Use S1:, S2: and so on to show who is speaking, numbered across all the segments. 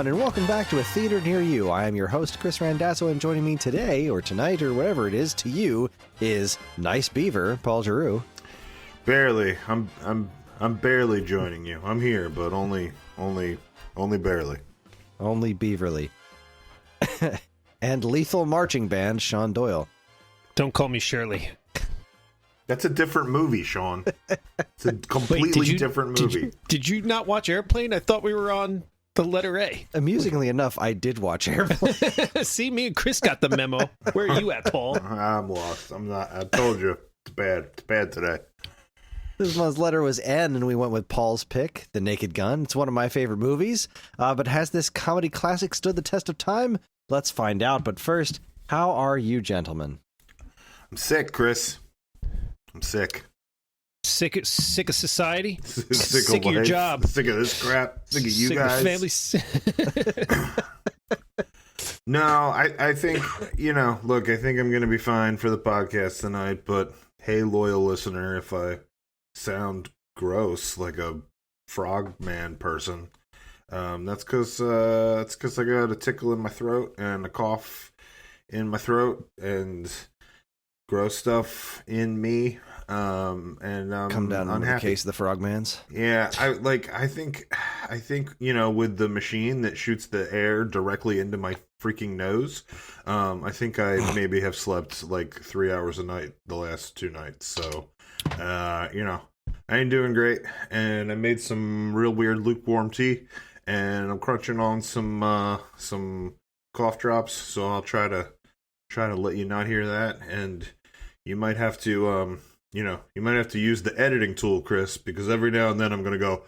S1: everyone, and welcome back to A Theater Near You. I am your host, Chris Randazzo, and joining me today, or tonight, or whatever it is to you, is Nice Beaver, Paul Giroux.
S2: Barely. I'm barely joining you. I'm here, but only barely.
S1: Only Beaverly. And Lethal Marching Band, Sean Doyle.
S3: Don't call me Shirley.
S2: That's a different movie, Sean. It's a completely different movie.
S3: Did you not watch Airplane? I thought we were on the letter A.
S1: Amusingly enough, I did watch Airplane.
S3: See, me and Chris got the memo. Where are you at, Paul?
S2: I'm lost. I'm not. I told you. It's bad. It's bad today.
S1: This month's letter was N, and we went with Paul's pick, The Naked Gun. It's one of my favorite movies, but has this comedy classic stood the test of time? Let's find out. But first, how are you, gentlemen?
S2: I'm sick, Chris. I'm sick.
S3: Sick of society?
S2: Sick
S3: of your job.
S2: Sick of this crap. Sick of you guys.
S3: Sick of family.
S2: No, I think, look, I think I'm going to be fine for the podcast tonight, but hey, loyal listener, if I sound gross like a frogman person, that's because I got a tickle in my throat and a cough in my throat and gross stuff in me, and
S1: come down on the case of the frogmans.
S2: Yeah, I think with the machine that shoots the air directly into my freaking nose, I think I maybe have slept like 3 hours a night the last 2 nights. So, I ain't doing great, and I made some real weird lukewarm tea, and I'm crunching on some cough drops. So I'll try to let you not hear that, and you might have to, use the editing tool, Chris, because every now and then I'm going to go,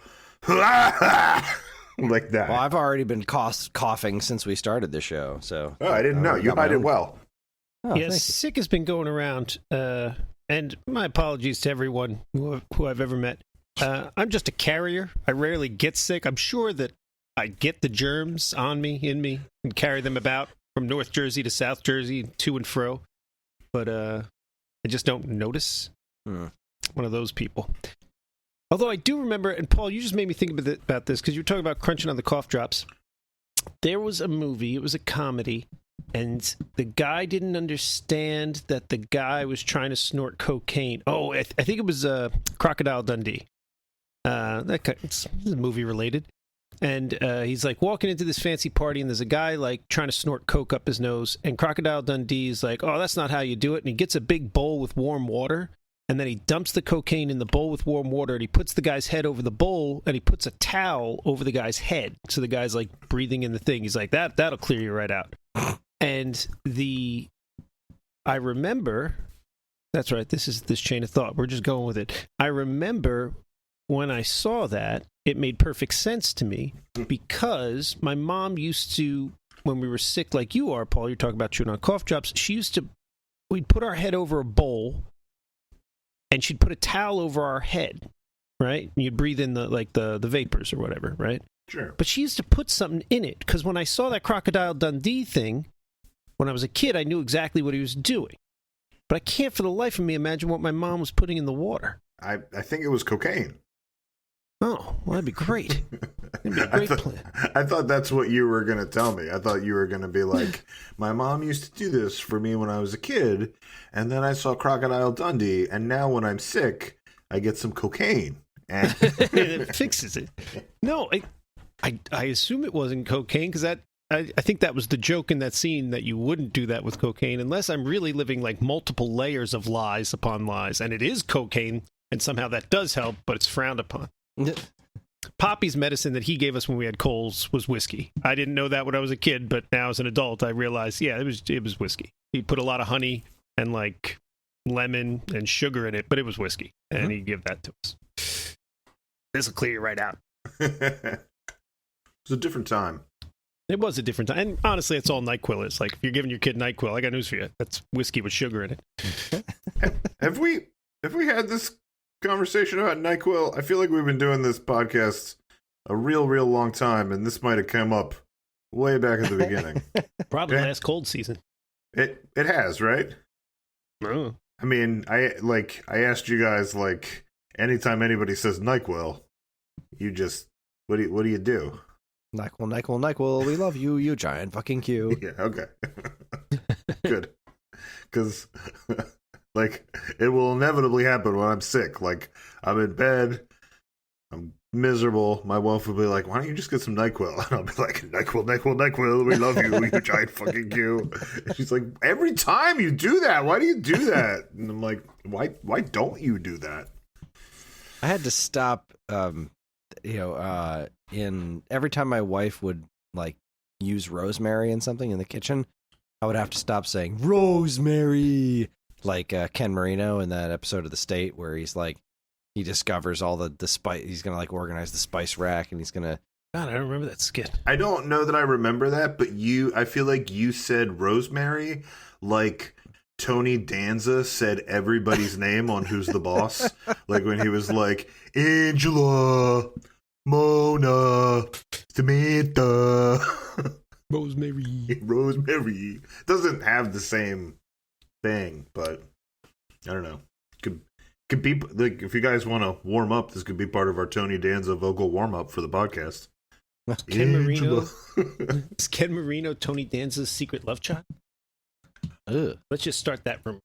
S2: like that.
S1: Well, I've already been coughing since we started the show, so.
S2: Oh, I didn't know. You hide it well.
S1: Oh,
S3: yes, sick has been going around, and my apologies to everyone who I've ever met. I'm just a carrier. I rarely get sick. I'm sure that I get the germs on me, in me, and carry them about from North Jersey to South Jersey, to and fro. But I just don't notice. One of those people. Although I do remember, and Paul, you just made me think about this, because you were talking about crunching on the cough drops. There was a movie, it was a comedy, and the guy didn't understand that the guy was trying to snort cocaine. Oh, I think it was Crocodile Dundee. It's movie related. And he's like walking into this fancy party, and there's a guy like trying to snort coke up his nose, and Crocodile Dundee's like, oh, that's not how you do it. And he gets a big bowl with warm water, and then he dumps the cocaine in the bowl with warm water, and he puts the guy's head over the bowl, and he puts a towel over the guy's head. So the guy's like breathing in the thing. He's like, that'll clear you right out. And I remember, that's right, this is this chain of thought. We're just going with it. I remember when I saw that, it made perfect sense to me, because my mom used to, when we were sick like you are, Paul, you're talking about chewing on cough drops, we'd put our head over a bowl, and she'd put a towel over our head, right? And you'd breathe in the vapors or whatever, right?
S2: Sure.
S3: But she used to put something in it, because when I saw that Crocodile Dundee thing, when I was a kid, I knew exactly what he was doing. But I can't for the life of me imagine what my mom was putting in the water.
S2: I think it was cocaine.
S3: Oh, well, that'd be great. That'd be a great plan.
S2: I thought that's what you were going to tell me. I thought you were going to be like, my mom used to do this for me when I was a kid, and then I saw Crocodile Dundee, and now when I'm sick, I get some cocaine. And
S3: it fixes it. No, I assume it wasn't cocaine, because I think that was the joke in that scene, that you wouldn't do that with cocaine unless I'm really living like multiple layers of lies upon lies, and it is cocaine, and somehow that does help, but it's frowned upon. Poppy's medicine that he gave us when we had colds was whiskey. I didn't know that when I was a kid, but now as an adult, I realized, yeah, it was whiskey. He put a lot of honey and like lemon and sugar in it, but it was whiskey, and he'd give that to us. This will clear you right out.
S2: It was a different time.
S3: It was a different time, and honestly, it's all NyQuil is. Like, if you're giving your kid NyQuil, I got news for you. That's whiskey with sugar in it.
S2: Have we had this conversation about NyQuil? I feel like we've been doing this podcast a real long time, and this might have come up way back at the beginning.
S3: Probably last cold season.
S2: It has, right?
S3: Oh.
S2: I mean, I asked you guys, like, anytime anybody says NyQuil, you just what do you do?
S1: NyQuil, we love you, you giant fucking Q.
S2: Yeah, okay. Good. Because, like, it will inevitably happen when I'm sick. Like, I'm in bed, I'm miserable. My wife will be like, why don't you just get some NyQuil? And I'll be like, NyQuil, we love you, you giant fucking Q. And she's like, every time you do that, why do you do that? And I'm like, why don't you do that?
S1: I had to stop, in every time my wife would, like, use rosemary in something in the kitchen, I would have to stop saying, rosemary! Like Ken Marino in that episode of The State where he's like, he discovers all the spice. He's going to, like, organize the spice rack, and he's going to...
S3: God, I don't remember that skit.
S2: I don't know that I remember that, but I feel like you said rosemary like Tony Danza said everybody's name on Who's the Boss. Like when he was like, Angela, Mona, Samantha. Rosemary. Doesn't have the same thing, but I don't know. Could be like, if you guys want to warm up, this could be part of our Tony Danza vocal warm up for the podcast.
S3: Ken Marino. Is Ken Marino Tony Danza's secret love child?
S1: Ugh.
S3: Let's just start that rumor.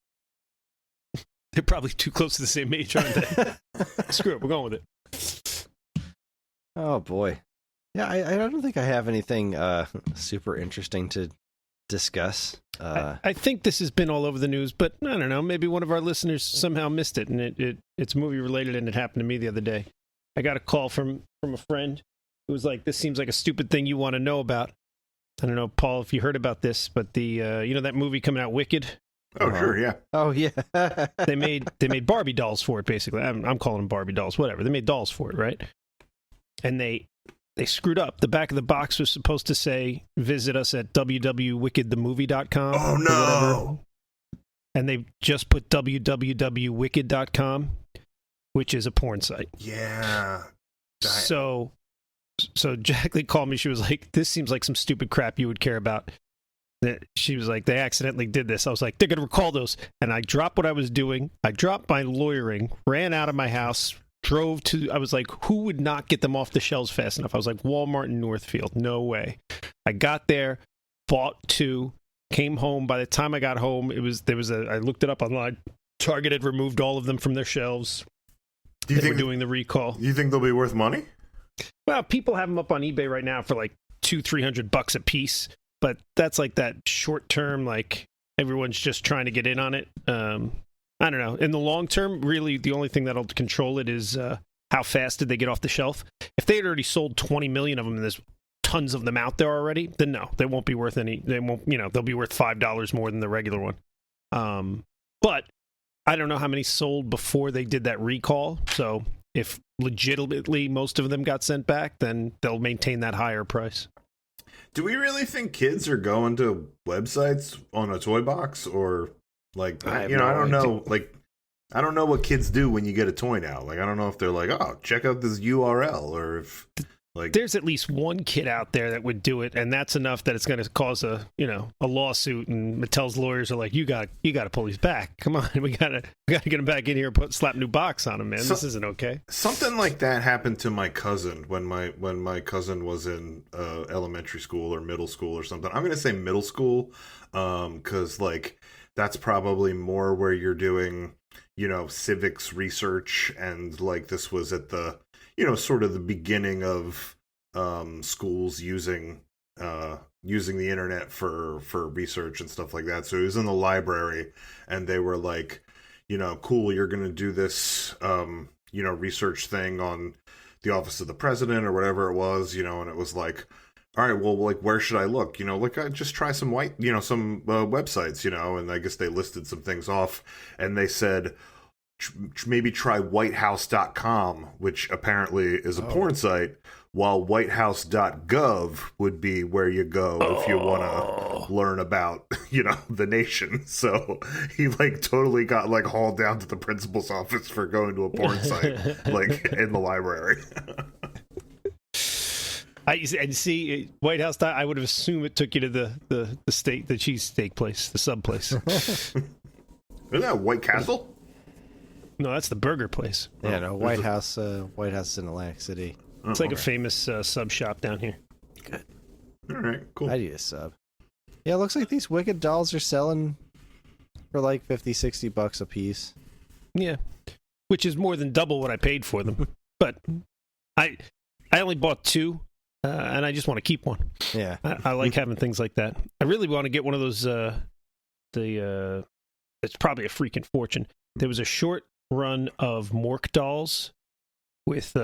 S3: They're probably too close to the same age, aren't they? Screw it, we're going with it.
S1: Oh boy. Yeah, I don't think I have anything super interesting to discuss.
S3: I think this has been all over the news, but I don't know. Maybe one of our listeners somehow missed it, and it's movie related, and it happened to me the other day. I got a call from a friend who was like, "This seems like a stupid thing you want to know about." I don't know, Paul, if you heard about this, but the that movie coming out, Wicked.
S2: Oh, sure, yeah.
S1: Oh, yeah.
S3: they made Barbie dolls for it, basically. I'm calling them Barbie dolls, whatever. They made dolls for it, right? And they screwed up. The back of the box was supposed to say, visit us at www.wickedthemovie.com.
S2: Oh, no.
S3: And they just put www.wicked.com, which is a porn site.
S2: Yeah.
S3: So Jacqueline called me. She was like, this seems like some stupid crap you would care about. She was like, they accidentally did this. I was like, they're going to recall those. And I dropped what I was doing. I dropped my lawyering, ran out of my house, I was like, who would not get them off the shelves fast enough? I was like, Walmart in Northfield. No way. I got there, bought two, came home. By the time I got home, I looked it up online. Target had removed all of them from their shelves.
S2: Do you think
S3: we're doing the recall?
S2: You think they'll be worth money?
S3: Well, people have them up on eBay right now for like $200-$300 a piece, but that's like that short term, like everyone's just trying to get in on it. I don't know. In the long term, really, the only thing that'll control it is how fast did they get off the shelf. If they had already sold 20 million of them and there's tons of them out there already, then no, they won't be worth any. They won't, they'll be worth $5 more than the regular one. But I don't know how many sold before they did that recall. So if legitimately most of them got sent back, then they'll maintain that higher price.
S2: Do we really think kids are going to websites on a toy box, or like, I don't know. Like, I don't know what kids do when you get a toy now. Like, I don't know if they're like, oh, check out this URL, or if like,
S3: there's at least one kid out there that would do it, and that's enough that it's going to cause a lawsuit. And Mattel's lawyers are like, you got to pull these back. Come on, we got to get them back in here and slap a new box on them, man. This isn't okay.
S2: Something like that happened to my cousin when my cousin was in elementary school or middle school or something. I'm going to say middle school, because like that's probably more where you're doing civics research, and like this was at the sort of the beginning of schools using the internet for research and stuff like that. So he was in the library, and they were like, cool, you're going to do this, research thing on the office of the president or whatever it was, and it was like, all right, well, like, where should I look? I just try some some websites, and I guess they listed some things off, and they said, maybe try whitehouse.com, which apparently is a porn site, while whitehouse.gov would be where you go if you want to learn about, the nation. So he like totally got like hauled down to the principal's office for going to a porn site, like in the library.
S3: And see, White House, I would have assumed it took you to the cheesesteak place, the sub place.
S2: Isn't that White Castle?
S3: No, that's the burger place.
S1: Yeah, no, White House is in Atlantic City.
S3: It's like a famous sub shop down here.
S1: Good.
S2: All right, cool.
S1: I need a sub. Yeah, it looks like these Wicked dolls are selling for like $50-$60 a piece.
S3: Yeah, which is more than double what I paid for them. But I only bought 2, and I just want to keep one.
S1: Yeah.
S3: I like having things like that. I really want to get one of those. It's probably a freaking fortune. There was a short run of Mork dolls with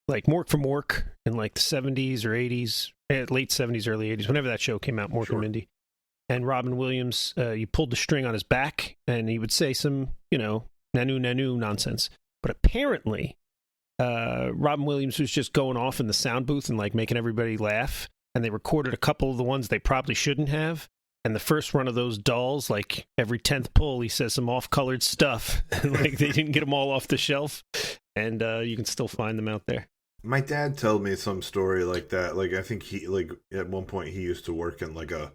S3: like Mork from Mork in like the 70s or 80s, late 70s, early 80s, whenever that show came out, Mork and Mindy. And Robin Williams, you pulled the string on his back, and he would say some, nanu nanu nonsense. But apparently, Robin Williams was just going off in the sound booth and like making everybody laugh, and they recorded a couple of the ones they probably shouldn't have. And the first run of those dolls, like every 10th pull, he says some off-colored stuff. Like they didn't get them all off the shelf, and you can still find them out there.
S2: My dad told me some story like that. Like I think he like at one point he used to work in like a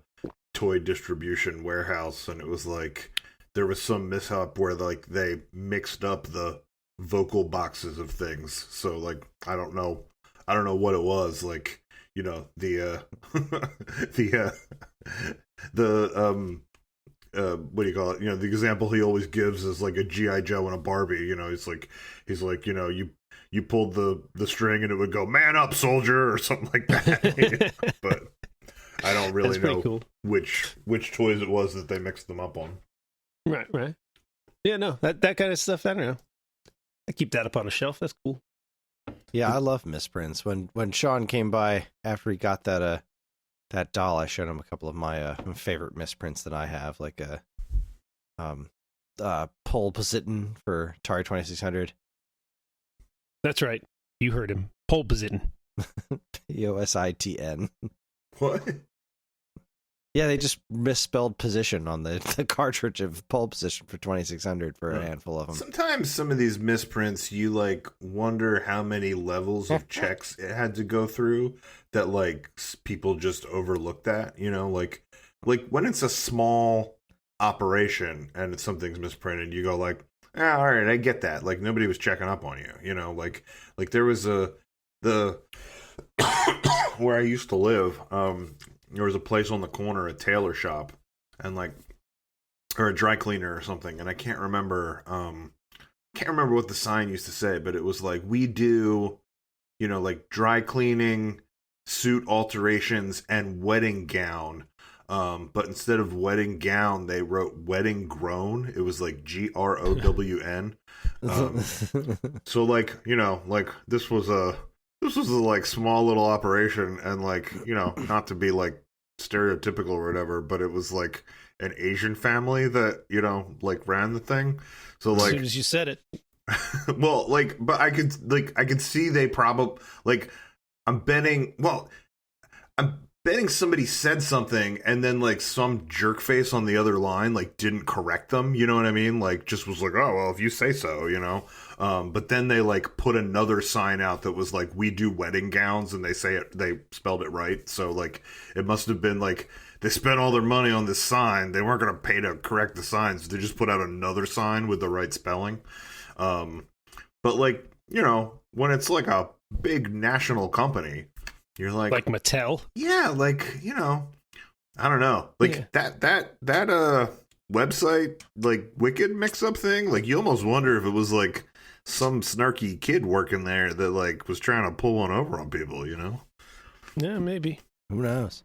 S2: toy distribution warehouse, and it was like there was some mishap where like they mixed up the vocal boxes of things. So like I don't know what it was. Like the what do you call it? The example he always gives is like a GI Joe and a Barbie. He's like you pulled the string and it would go, "Man up, soldier," or something like that. But I don't really know
S3: cool.
S2: which toys it was that they mixed them up on.
S3: Right. Yeah, no, that kind of stuff. I don't know. I keep that up on a shelf. That's cool.
S1: Yeah, I love misprints. When Sean came by after he got that doll, I showed him a couple of my favorite misprints that I have, like a pole position for Atari 2600.
S3: That's right. You heard him. Pole position.
S1: POSITN.
S2: What?
S1: Yeah, they just misspelled position on the cartridge of pole position for 2600 for a handful of them.
S2: Sometimes some of these misprints, you like wonder how many levels of checks it had to go through that like people just overlook that. Like when it's a small operation and something's misprinted, you go like, all right, I get that. Like nobody was checking up on you. Like there was the where I used to live. There was a place on the corner, a tailor shop, and or a dry cleaner or something, and I can't remember what the sign used to say, but it was like, we do, like dry cleaning, suit alterations, and wedding gown. But instead of wedding gown, they wrote wedding grown. It was like GROWN. So like, this was a like small little operation, and like, not to be like stereotypical or whatever, but it was like an Asian family that, like ran the thing. So like,
S3: as soon as you said it.
S2: Well, like, but I could see they probably like, I'm betting somebody said something and then like some jerk face on the other line like didn't correct them, you know what I mean? Like just was like, oh well, if you say so, but then they like put another sign out that was like, we do wedding gowns, and they spelled it right. So like it must have been like they spent all their money on this sign, they weren't going to pay to correct the signs, they just put out another sign with the right spelling. But like, when it's like a big national company, you're like
S3: Mattel.
S2: Yeah, like, I don't know. Like that website, like Wicked mix-up thing, like you almost wonder if it was like some snarky kid working there that like was trying to pull one over on people,
S3: Yeah, maybe.
S1: Who knows?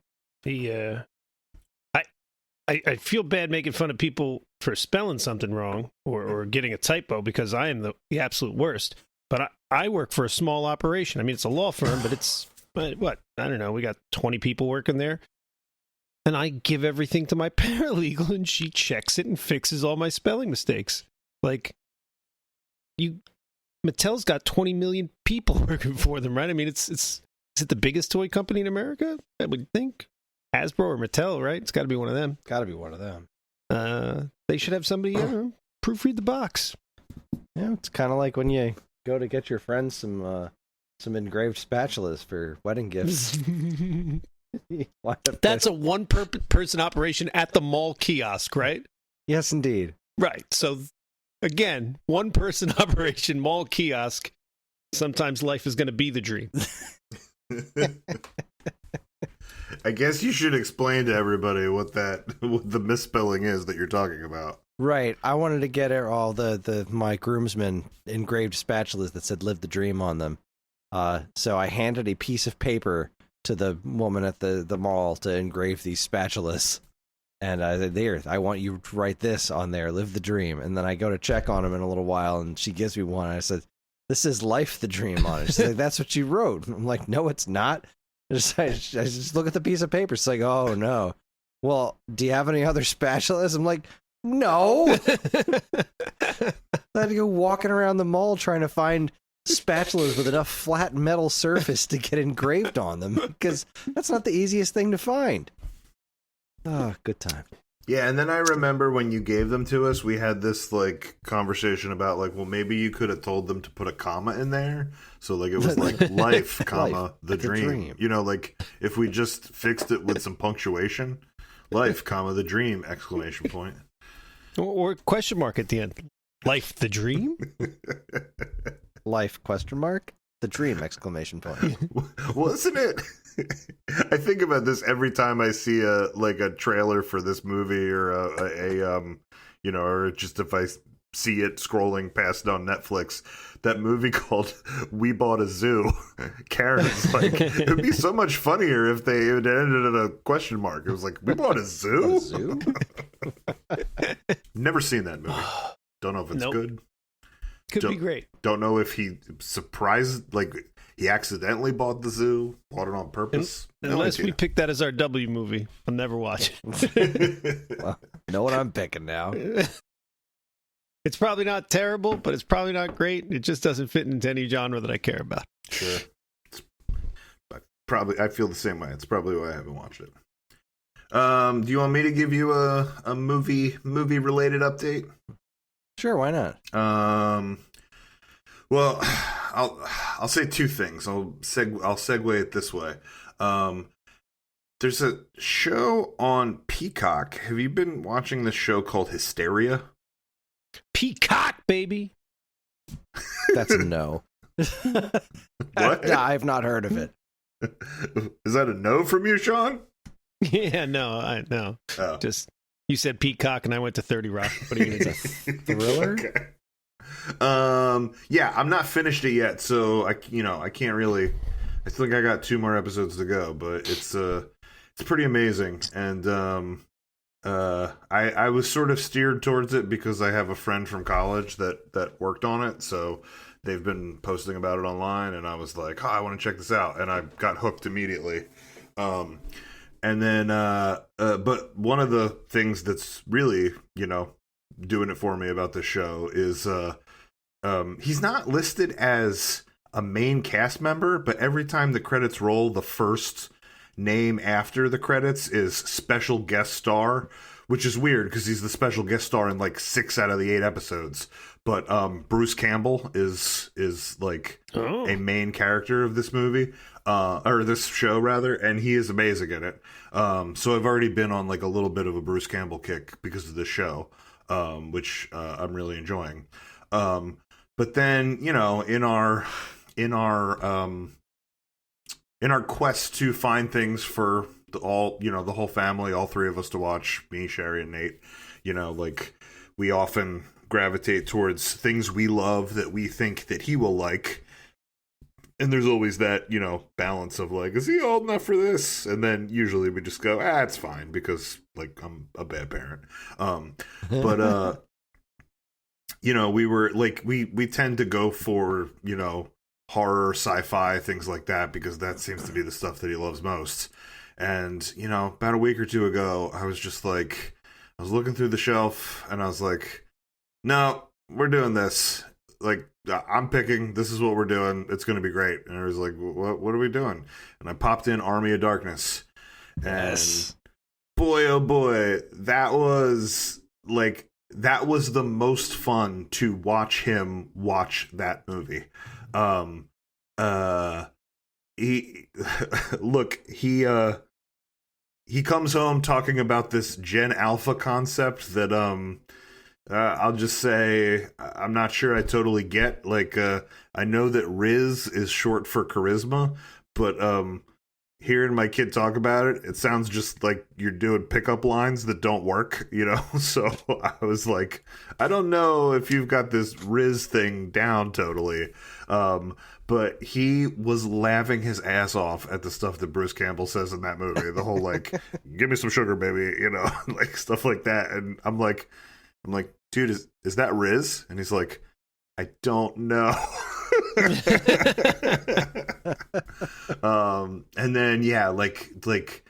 S3: I feel bad making fun of people for spelling something wrong or getting a typo, because I am the absolute worst. But I work for a small operation. I mean, it's a law firm, but it's what? I don't know. We got 20 people working there. And I give everything to my paralegal, and she checks it and fixes all my spelling mistakes. Like, Mattel's got 20 million people working for them, right? I mean, is it the biggest toy company in America? I would think. Hasbro or Mattel, right? It's got to be one of them.
S1: Got to be one of them.
S3: They should have somebody proofread the box.
S1: Yeah, it's kind of like when you go to get your friends some engraved spatulas for wedding gifts.
S3: That's a one-person operation at the mall kiosk, right?
S1: Yes, indeed.
S3: Right. So, again, one-person operation, mall kiosk. Sometimes life is going to be the dream.
S2: I guess you should explain to everybody what the misspelling is that you're talking about.
S1: Right. I wanted to get all my groomsmen engraved spatulas that said "Live the Dream" on them. So I handed a piece of paper to the woman at the mall to engrave these spatulas. And I said, "There, I want you to write this on there, Live the Dream." And then I go to check on them in a little while, and she gives me one. And I said, "This is Life the Dream" on it. She's like, "That's what you wrote." I'm like, "No, it's not." I just look at the piece of paper. It's like, "Oh, no." "Well, do you have any other spatulas?" I'm like, "No." I had to go walking around the mall trying to find spatulas with enough flat metal surface to get engraved on them, because that's not the easiest thing to find. Oh, good time.
S2: Yeah, and then I remember when you gave them to us, we had this like conversation about like, well, maybe you could have told them to put a comma in there, so like it was like life, comma
S1: Life,
S2: the dream. You know, like if we just fixed it with some punctuation, life, comma the dream, exclamation point,
S3: or question mark at the end. Life the dream?
S1: Life, question mark, the dream, exclamation point.
S2: Wasn't it? I think about this every time I see a trailer for this movie or or just if I see it scrolling past on Netflix, that movie called We Bought a Zoo. Karen's like, it would be so much funnier if it ended in a question mark. It was like, we bought a zoo?
S1: A zoo?
S2: Never seen that movie. Don't know if it's good.
S3: Could be great.
S2: Don't know if he surprised, like, he accidentally bought the zoo, bought it on purpose.
S3: Unless we pick that as our W movie, I'll never watch it.
S1: Well, know what I'm picking now.
S3: It's probably not terrible, but it's probably not great. It just doesn't fit into any genre that I care about.
S2: Sure. I feel the same way. It's probably why I haven't watched it. Do you want me to give you a movie related update?
S1: Sure, why not?
S2: Well, I'll say two things. I'll segue it this way. There's a show on Peacock. Have you been watching this show called Hysteria?
S3: Peacock, baby.
S1: That's a no.
S2: What?
S1: I've not heard of it.
S2: Is that a no from you, Sean?
S3: Yeah, no.
S2: Oh.
S3: Just you said Peacock, and I went to 30 Rock. What are you gonna say?
S1: Thriller?
S2: Okay. Yeah, I'm not finished it yet, so I can't really. I think I got 2 more episodes to go, but it's pretty amazing, and I was sort of steered towards it because I have a friend from college that worked on it, so they've been posting about it online, and I was like, oh, I want to check this out, and I got hooked immediately. And then, but one of the things that's really, doing it for me about this show is, he's not listed as a main cast member, but every time the credits roll, the first name after the credits is special guest star, which is weird because he's the special guest star in like 6 out of the 8 episodes. But Bruce Campbell is like a main character of this movie, or this show rather, and he is amazing in it. So I've already been on like a little bit of a Bruce Campbell kick because of the show, which I'm really enjoying. But then in our quest to find things for the whole family, all 3 of us to watch, me, Sherry, and Nate, like we often gravitate towards things we love that we think that he will like. And there's always that, balance of like, is he old enough for this? And then usually we just go, it's fine because like I'm a bad parent. But we were like, we tend to go for, horror, sci-fi, things like that, because that seems to be the stuff that he loves most. And, about a week or 2 ago, I was just like, I was looking through the shelf and I was like, no, we're doing this. Like, I'm picking, this is what we're doing. It's going to be great. And I was like, what are we doing? And I popped in Army of Darkness. And boy, oh boy, that was the most fun to watch him watch that movie. He comes home talking about this Gen Alpha concept that I'll just say I'm not sure I totally get. Like, I know that Riz is short for charisma, hearing my kid talk about it, it sounds just like you're doing pickup lines that don't work, you know? So I was like, I don't know if you've got this Riz thing down totally. But he was laughing his ass off at the stuff that Bruce Campbell says in that movie. The whole, like, give me some sugar, baby, you know, like stuff like that. And I'm like, dude, is that Riz? And he's like, I don't know. And then like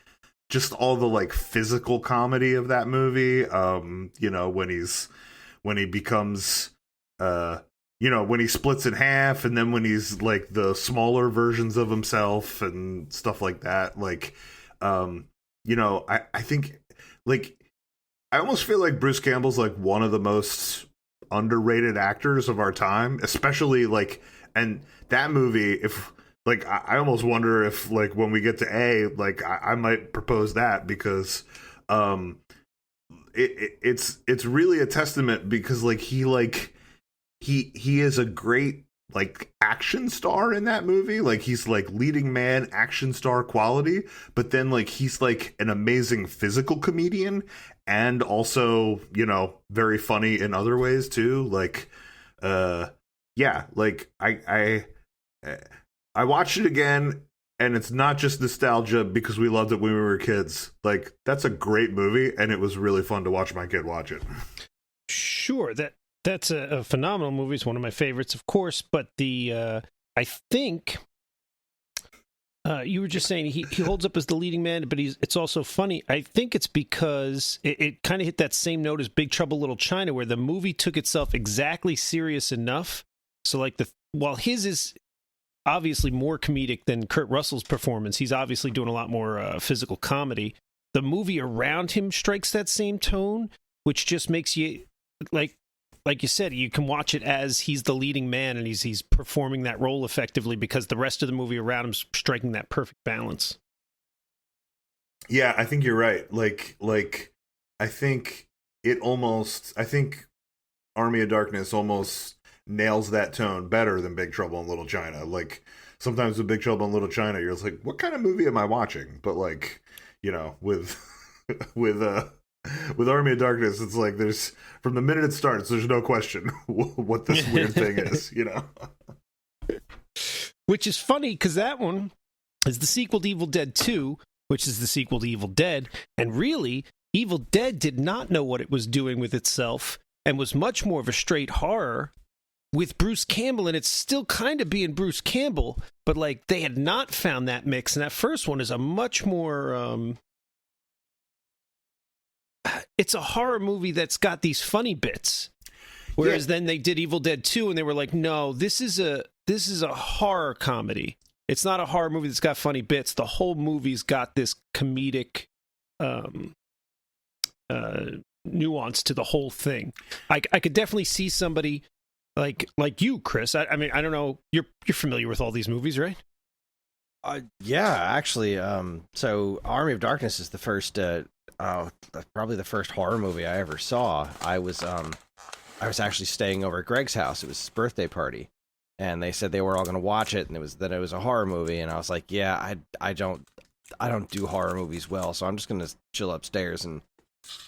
S2: just all the like physical comedy of that movie, you know, when he becomes you know, when he splits in half, and then when he's like the smaller versions of himself and stuff like that, like you know, I think, like, I almost feel like Bruce Campbell's like one of the most underrated actors of our time, especially like, and that movie, if like, I almost wonder if like when we get to like I might propose that, because it's really a testament, because like he is a great like action star in that movie. Like he's like leading man action star quality, but then like he's like an amazing physical comedian, and also, you know, very funny in other ways too. Like yeah, like I watched it again, and it's not just nostalgia because we loved it when we were kids. Like, that's a great movie, and it was really fun to watch my kid watch it.
S3: Sure, that's a phenomenal movie. It's one of my favorites, of course. But I think you were just saying he holds up as the leading man, but it's also funny. I think it's because it kind of hit that same note as Big Trouble Little China, where the movie took itself exactly serious enough. So like while his is obviously more comedic than Kurt Russell's performance, he's obviously doing a lot more physical comedy. The movie around him strikes that same tone, which just makes you like you said, you can watch it as he's the leading man and he's performing that role effectively, because the rest of the movie around him's striking that perfect balance.
S2: Yeah, I think you're right. Like I think Army of Darkness almost nails that tone better than Big Trouble in Little China. Like, sometimes with Big Trouble in Little China, you're just like, what kind of movie am I watching? But like, you know, with Army of Darkness, it's like there's, from the minute it starts, there's no question what this weird thing is, you know?
S3: Which is funny, because that one is the sequel to Evil Dead 2, which is the sequel to Evil Dead. And really, Evil Dead did not know what it was doing with itself and was much more of a straight horror with Bruce Campbell, and it's still kind of being Bruce Campbell, but like they had not found that mix. And that first one is a much more it's a horror movie that's got these funny bits, whereas then they did Evil Dead 2 and they were like, no, this is a horror comedy. It's not a horror movie that's got funny bits. The whole movie's got this comedic nuance to the whole thing. I could definitely see somebody like you, Chris. I mean, I don't know. You're familiar with all these movies, right?
S1: Yeah, actually. So Army of Darkness is the first, probably the first horror movie I ever saw. I was actually staying over at Greg's house. It was his birthday party, and they said they were all going to watch it, and it was a horror movie, and I was like, yeah, I don't do horror movies well, so I'm just going to chill upstairs and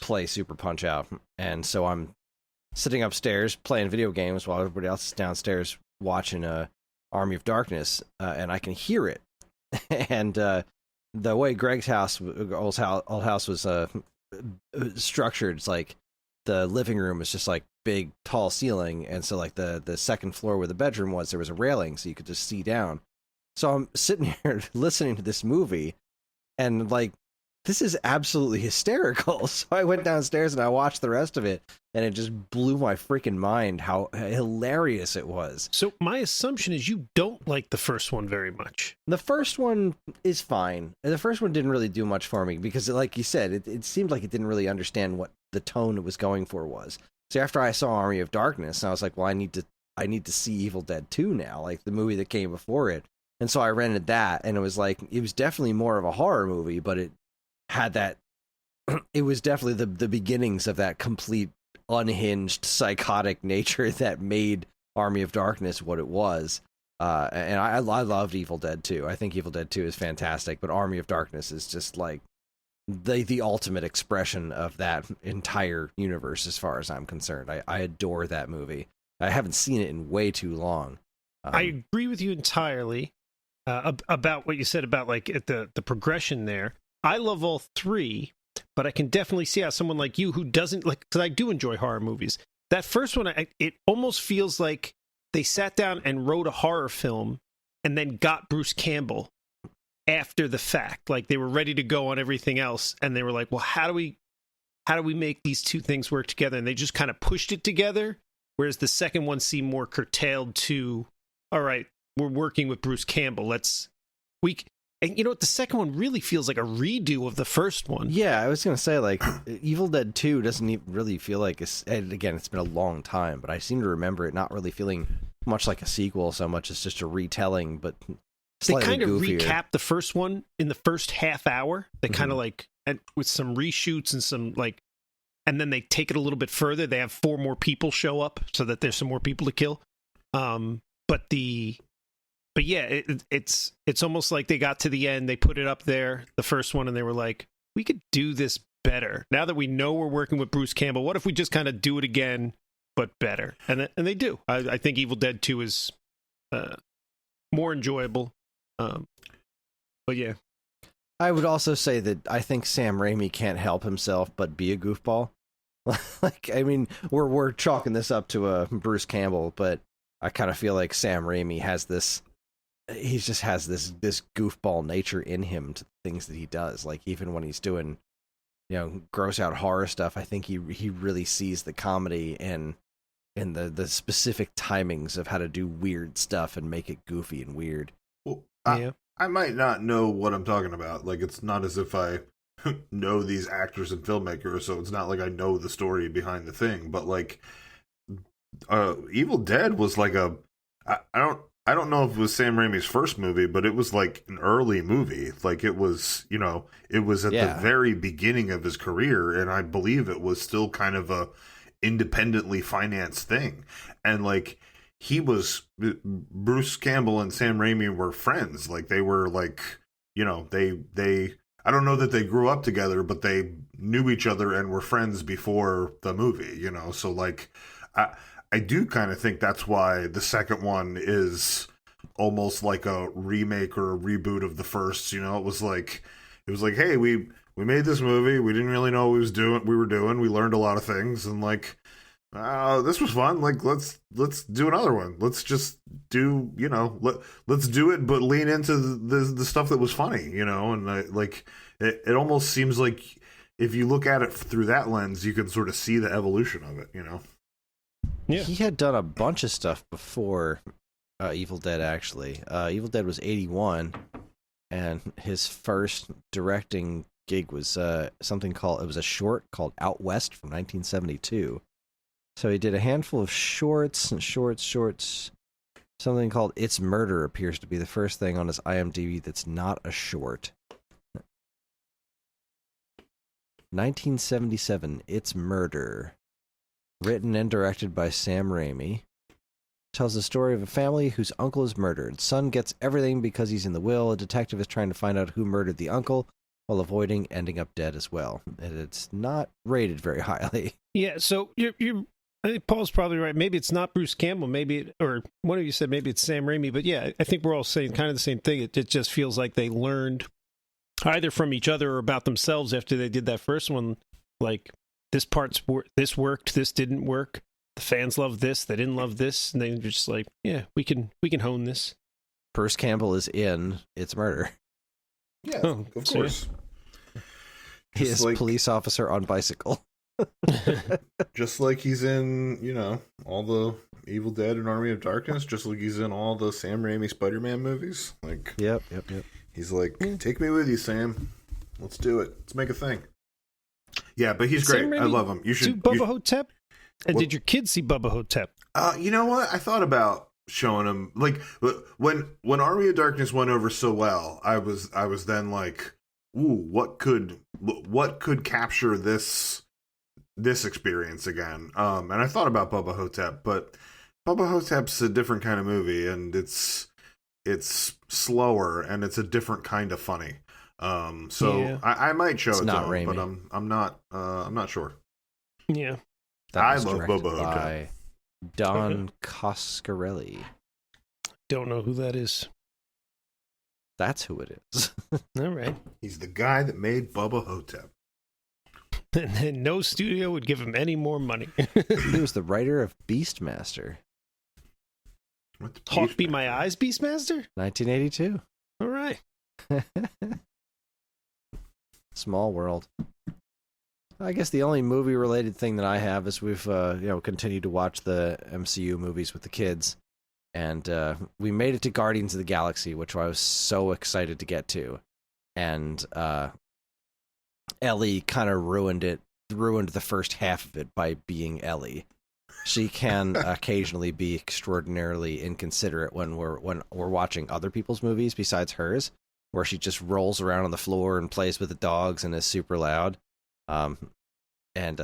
S1: play Super Punch Out. And so I'm sitting upstairs playing video games while everybody else is downstairs watching Army of Darkness, and I can hear it. And the way Greg's old house was structured, it's like the living room is just like big, tall ceiling, and so like the second floor where the bedroom was, there was a railing, so you could just see down. So I'm sitting here listening to this movie, and like, this is absolutely hysterical. So I went downstairs and I watched the rest of it, and it just blew my freaking mind how hilarious it was.
S3: So my assumption is you don't like the first one very much.
S1: The first one is fine. The first one didn't really do much for me because, like you said, it seemed like it didn't really understand what the tone it was going for was. So after I saw Army of Darkness, I was like, well, I need to see Evil Dead 2 now, like the movie that came before it. And so I rented that, and it was definitely more of a horror movie, but it had that, it was definitely the beginnings of that complete unhinged psychotic nature that made Army of Darkness what it was. And I loved Evil Dead 2. I think Evil Dead 2 is fantastic, but Army of Darkness is just like the ultimate expression of that entire universe as far as I'm concerned. I adore that movie. I haven't seen it in way too long.
S3: I agree with you entirely about what you said about like the progression there. I love all three, but I can definitely see how someone like you who doesn't like, because I do enjoy horror movies. That first one, it almost feels like they sat down and wrote a horror film and then got Bruce Campbell after the fact. Like they were ready to go on everything else, and they were like, well, how do we make these two things work together? And they just kind of pushed it together, whereas the second one seemed more curtailed to, all right, we're working with Bruce Campbell. And you know what? The second one really feels like a redo of the first one.
S1: Yeah, I was going to say, like, Evil Dead 2 doesn't even really feel like, and again, it's been a long time, but I seem to remember it not really feeling much like a sequel so much as just a retelling, but
S3: they kind of
S1: goofier.
S3: Recapped the first one in the first half hour. They kind of like, and with some reshoots and some like, and then they take it a little bit further. They have 4 more people show up so that there's some more people to kill. But yeah, it's almost like they got to the end, they put it up there, the first one, and they were like, we could do this better. Now that we know we're working with Bruce Campbell, what if we just kind of do it again, but better? And they do. I think Evil Dead 2 is more enjoyable. But yeah.
S1: I would also say that I think Sam Raimi can't help himself but be a goofball. Like, I mean, we're chalking this up to Bruce Campbell, but I kind of feel like Sam Raimi has this. He just has this goofball nature in him to things that he does. Like even when he's doing, gross out horror stuff, I think he really sees the comedy and the specific timings of how to do weird stuff and make it goofy and weird.
S2: Well, I might not know what I'm talking about. Like it's not as if I know these actors and filmmakers, so it's not like I know the story behind the thing. But like, Evil Dead was like I don't know if it was Sam Raimi's first movie, but it was like an early movie. Like it was, it was at the very beginning of his career, and I believe it was still kind of a independently financed thing. And like Bruce Campbell and Sam Raimi were friends. Like they were like, they I don't know that they grew up together, but they knew each other and were friends before the movie, So like I do kind of think that's why the second one is almost like a remake or a reboot of the first. It was like, hey, we made this movie. We didn't really know what we were doing. We learned a lot of things, and like, this was fun. Like, let's do another one. Let's just do, let's do it, but lean into the stuff that was funny, And it almost seems like if you look at it through that lens, you can sort of see the evolution of it,
S1: Yeah. He had done a bunch of stuff before Evil Dead, actually. Evil Dead was 81, and his first directing gig was it was a short called Out West from 1972. So he did a handful of shorts. Something called It's Murder appears to be the first thing on his IMDb that's not a short. 1977, It's Murder. Written and directed by Sam Raimi. Tells the story of a family whose uncle is murdered. Son gets everything because he's in the will. A detective is trying to find out who murdered the uncle while avoiding ending up dead as well. And it's not rated very highly.
S3: Yeah, so I think Paul's probably right. Maybe it's not Bruce Campbell. Or one of you said maybe it's Sam Raimi. But yeah, I think we're all saying kind of the same thing. It just feels like they learned either from each other or about themselves after they did that first one. Like, this worked, this didn't work. The fans love this, they didn't love this, and they're just like, yeah, we can hone this.
S1: Bruce Campbell is in It's Murder.
S2: Yeah, of course.
S1: He is police officer on bicycle.
S2: Just like he's in, all the Evil Dead and Army of Darkness, just like he's in all the Sam Raimi Spider-Man movies. Like,
S1: Yep.
S2: He's like, take me with you, Sam. Let's do it. Let's make a thing. Yeah, but he's great. I love him. You should
S3: do Bubba Hotep. And did your kids see Bubba Hotep?
S2: You know what? I thought about showing him. Like when Army of Darkness went over so well, I was then like, ooh, what could capture this experience again? And I thought about Bubba Hotep, but Bubba Hotep's a different kind of movie, and it's slower and it's a different kind of funny. So
S3: Yeah.
S2: I might show
S1: It's
S2: it to
S1: not
S2: him, but
S1: Raimi.
S2: I'm not sure.
S3: Yeah.
S1: That
S2: I
S1: was
S2: love
S1: directed
S2: Bubba Hotep.
S1: by Don Coscarelli.
S3: Don't know who that is.
S1: That's who it is.
S3: All right.
S2: He's the guy that made Bubba Hotep.
S3: And then no studio would give him any more money.
S1: He was the writer of Beastmaster,
S2: What the
S3: Hawk Be
S2: Beastmaster?
S3: My Eyes, Beastmaster?
S1: 1982.
S3: All right.
S1: Small world. I guess the only movie-related thing that I have is we've continued to watch the MCU movies with the kids, and we made it to Guardians of the Galaxy, which I was so excited to get to, and Ellie kind of ruined the first half of it by being Ellie. She can occasionally be extraordinarily inconsiderate when we're watching other people's movies besides hers, where she just rolls around on the floor and plays with the dogs and is super loud.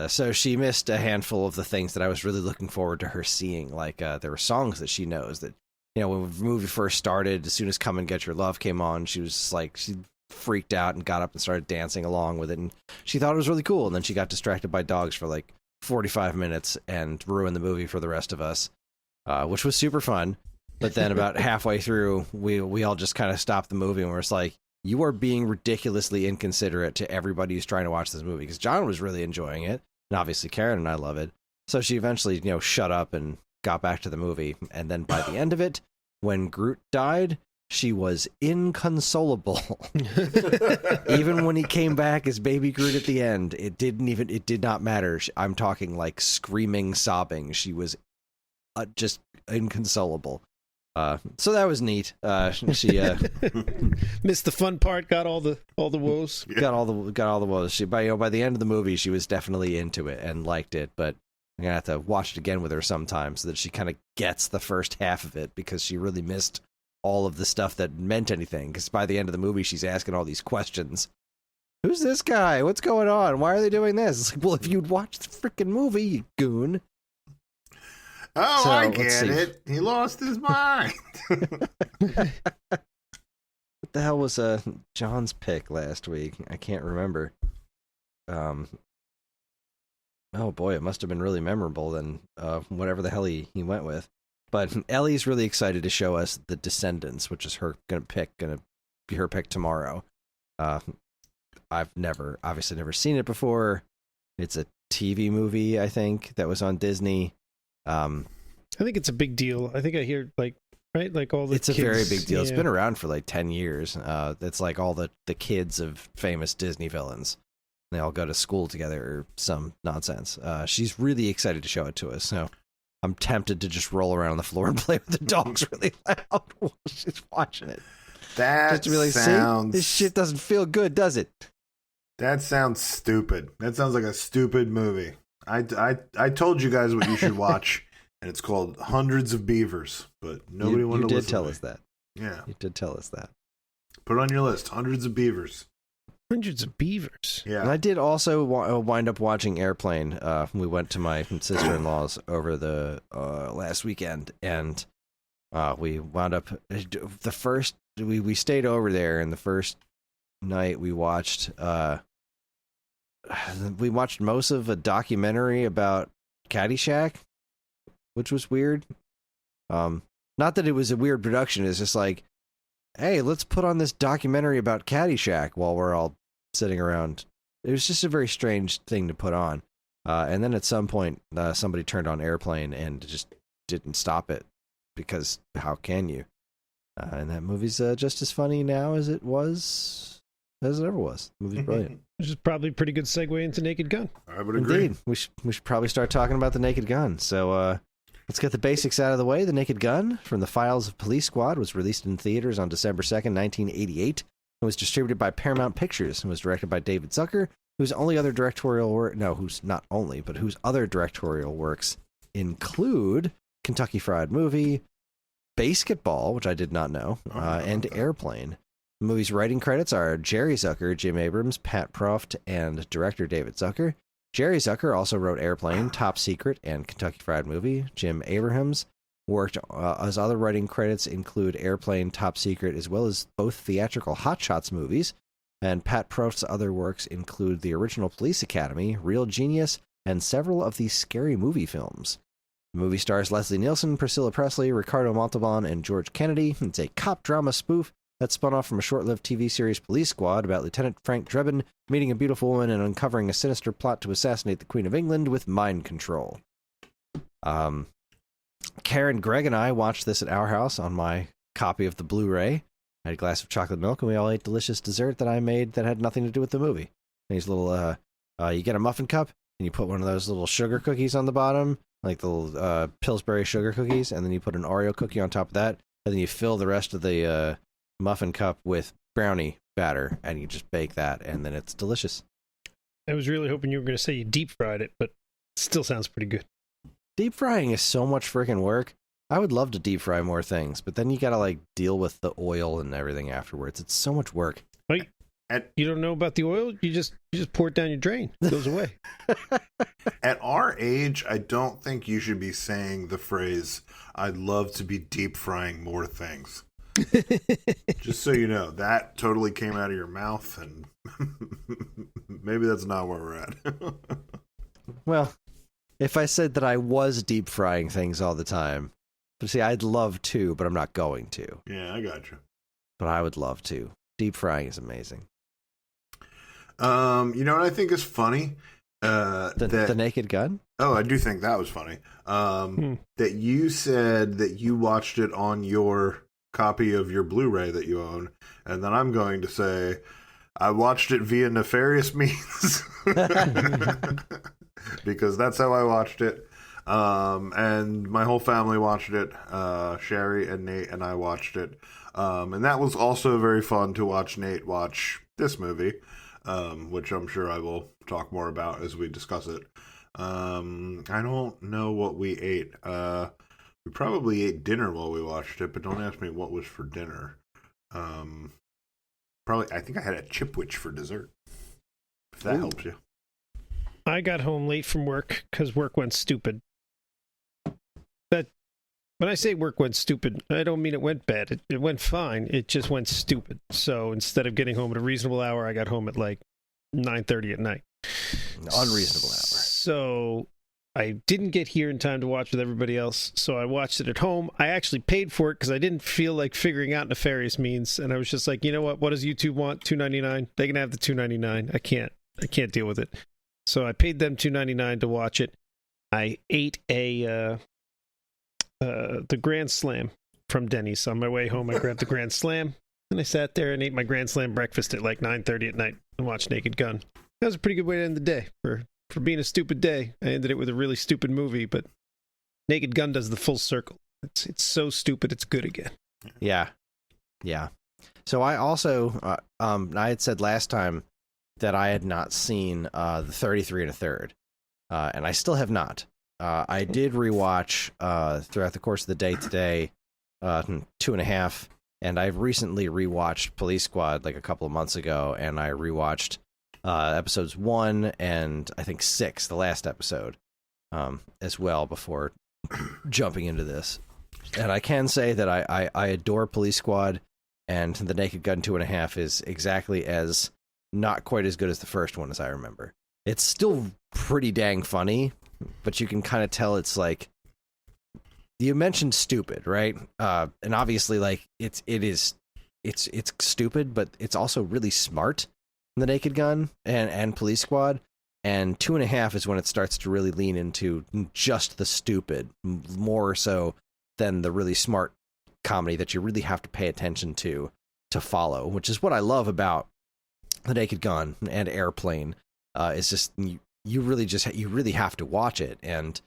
S1: So she missed a handful of the things that I was really looking forward to her seeing. Like there were songs that she knows that, when the movie first started, as soon as Come and Get Your Love came on, she was just like, she freaked out and got up and started dancing along with it. And she thought it was really cool. And then she got distracted by dogs for like 45 minutes and ruined the movie for the rest of us, which was super fun. But then about halfway through, we all just kind of stopped the movie and we're just like, you are being ridiculously inconsiderate to everybody who's trying to watch this movie, because John was really enjoying it, and obviously Karen and I love it. So she eventually, shut up and got back to the movie. And then by the end of it, when Groot died, she was inconsolable. Even when he came back as Baby Groot at the end, it did not matter. I'm talking like screaming, sobbing. She was just inconsolable. So that was neat. She
S3: Missed the fun part, got all the woes.
S1: got all the woes. She by the end of the movie, she was definitely into it and liked it. But I'm gonna have to watch it again with her sometime so that she kind of gets the first half of it, because she really missed all of the stuff that meant anything. Because by the end of the movie, she's asking all these questions. Who's this guy? What's going on? Why are they doing this? It's like, well, if you'd watched the freaking movie, you goon.
S2: Oh,
S1: So,
S2: I
S1: let's
S2: get
S1: see.
S2: it. He lost his mind.
S1: What the hell was John's pick last week? I can't remember. Oh boy, it must have been really memorable then, whatever the hell he went with. But Ellie's really excited to show us The Descendants, which is gonna be her pick tomorrow. I've obviously never seen it before. It's a TV movie, I think, that was on Disney.
S3: I think it's a big deal. I think I hear like all the
S1: It's a
S3: kids,
S1: very big deal. It's
S3: yeah.
S1: been around for like 10 years. It's like all the kids of famous Disney villains. They all go to school together or some nonsense. She's really excited to show it to us. So I'm tempted to just roll around on the floor and play with the dogs really loud while she's watching it.
S2: That
S1: Just to be like,
S2: sounds.
S1: see, this shit doesn't feel good, does it?
S2: That sounds stupid. That sounds like a stupid movie. I told you guys what you should watch, and it's called Hundreds of Beavers, but nobody wanted to listen.
S1: You did tell
S2: to me.
S1: us that.
S2: Yeah,
S1: You did tell us that.
S2: put it on your list. Hundreds of Beavers.
S3: Hundreds of beavers.
S2: Yeah.
S1: And I did also wind up watching Airplane. We went to my sister-in-law's over the last weekend, and we wound up we stayed over there, and the first night we watched most of a documentary about Caddyshack, which was weird. Not that it was a weird production. It's just like, hey, let's put on this documentary about Caddyshack while we're all sitting around. It was just a very strange thing to put on. And then at some point, somebody turned on Airplane and just didn't stop it, because how can you? And that movie's just as funny now as it ever was. The movie's brilliant.
S3: Which is probably a pretty good segue into Naked Gun.
S2: I would agree.
S1: Indeed. We should probably start talking about The Naked Gun. So let's get the basics out of the way. The Naked Gun, from the Files of Police Squad, was released in theaters on December 2nd, 1988. It was distributed by Paramount Pictures and was directed by David Zucker, whose other directorial works include Kentucky Fried Movie, Basketball, which I did not know, and Airplane. The movie's writing credits are Jerry Zucker, Jim Abrams, Pat Proft, and director David Zucker. Jerry Zucker also wrote Airplane, Top Secret, and Kentucky Fried Movie. Jim Abrahams Worked as other writing credits include Airplane, Top Secret, as well as both theatrical Hot Shots movies. And Pat Prost's other works include the original Police Academy, Real Genius, and several of the Scary Movie films. The movie stars Leslie Nielsen, Priscilla Presley, Ricardo Montalban, and George Kennedy. It's a cop drama spoof that spun off from a short-lived TV series Police Squad about Lieutenant Frank Drebin meeting a beautiful woman and uncovering a sinister plot to assassinate the Queen of England with mind control. Karen, Greg, and I watched this at our house on my copy of the Blu-ray. I had a glass of chocolate milk, and we all ate delicious dessert that I made that had nothing to do with the movie. These little, you get a muffin cup, and you put one of those little sugar cookies on the bottom, like the little Pillsbury sugar cookies, and then you put an Oreo cookie on top of that, and then you fill the rest of the muffin cup with brownie batter, and you just bake that, and then it's delicious.
S3: I was really hoping you were going to say you deep fried it, but it still sounds pretty good.
S1: Deep frying is so much freaking work. I would love to deep fry more things, but then you gotta like deal with the oil and everything afterwards. It's so much work.
S3: Wait, you don't know about the oil? You just pour it down your drain. It goes away.
S2: At our age, I don't think you should be saying the phrase, I'd love to be deep frying more things. Just so you know, that totally came out of your mouth, and maybe that's not where we're at.
S1: Well, if I said that I was deep frying things all the time, but see, I'd love to, but I'm not going to.
S2: Yeah, I got you.
S1: But I would love to. Deep frying is amazing.
S2: You know what I think is funny?
S1: The Naked Gun?
S2: Oh, I do think that was funny. That you said that you watched it on your copy of your Blu-ray that you own, and then I'm going to say I watched it via nefarious means. Because that's how I watched it. And my whole family watched it. Sherry and Nate and I watched it. And that was also very fun to watch Nate watch this movie, which I'm sure I will talk more about as we discuss it. I don't know what we ate. We probably ate dinner while we watched it, but don't ask me what was for dinner. I think I had a chipwich for dessert, if that helps you.
S3: I got home late from work because work went stupid. That when I say work went stupid, I don't mean it went bad. It went fine. It just went stupid. So instead of getting home at a reasonable hour, I got home at like 9:30 at night.
S1: Unreasonable hour.
S3: So I didn't get here in time to watch with everybody else. So I watched it at home. I actually paid for it because I didn't feel like figuring out nefarious means. And I was just like, you know what? What does YouTube want? $2.99. They can have the $2.99. I can't deal with it. So I paid them $2.99 to watch it. I ate the Grand Slam from Denny's. On my way home, I grabbed the Grand Slam, and I sat there and ate my Grand Slam breakfast at like 9:30 at night and watched Naked Gun. That was a pretty good way to end the day. For being a stupid day, I ended it with a really stupid movie, but Naked Gun does the full circle. It's so stupid, it's good again.
S1: Yeah. So I also, I had said last time that I had not seen the 33 1/3, and I still have not. I did rewatch throughout the course of the day today 2.5, and I've recently rewatched Police Squad like a couple of months ago, and I rewatched episodes 1 and I think 6, the last episode, as well before jumping into this. And I can say that I adore Police Squad, and The Naked Gun 2.5 is exactly as not quite as good as the first one as I remember. It's still pretty dang funny, but you can kind of tell it's like, you mentioned stupid, right? And obviously, like it's stupid, but it's also really smart. The Naked Gun and Police Squad, and 2.5 is when it starts to really lean into just the stupid, more so than the really smart comedy that you really have to pay attention to follow, which is what I love about The Naked Gun and Airplane. It's just you really have to watch it, and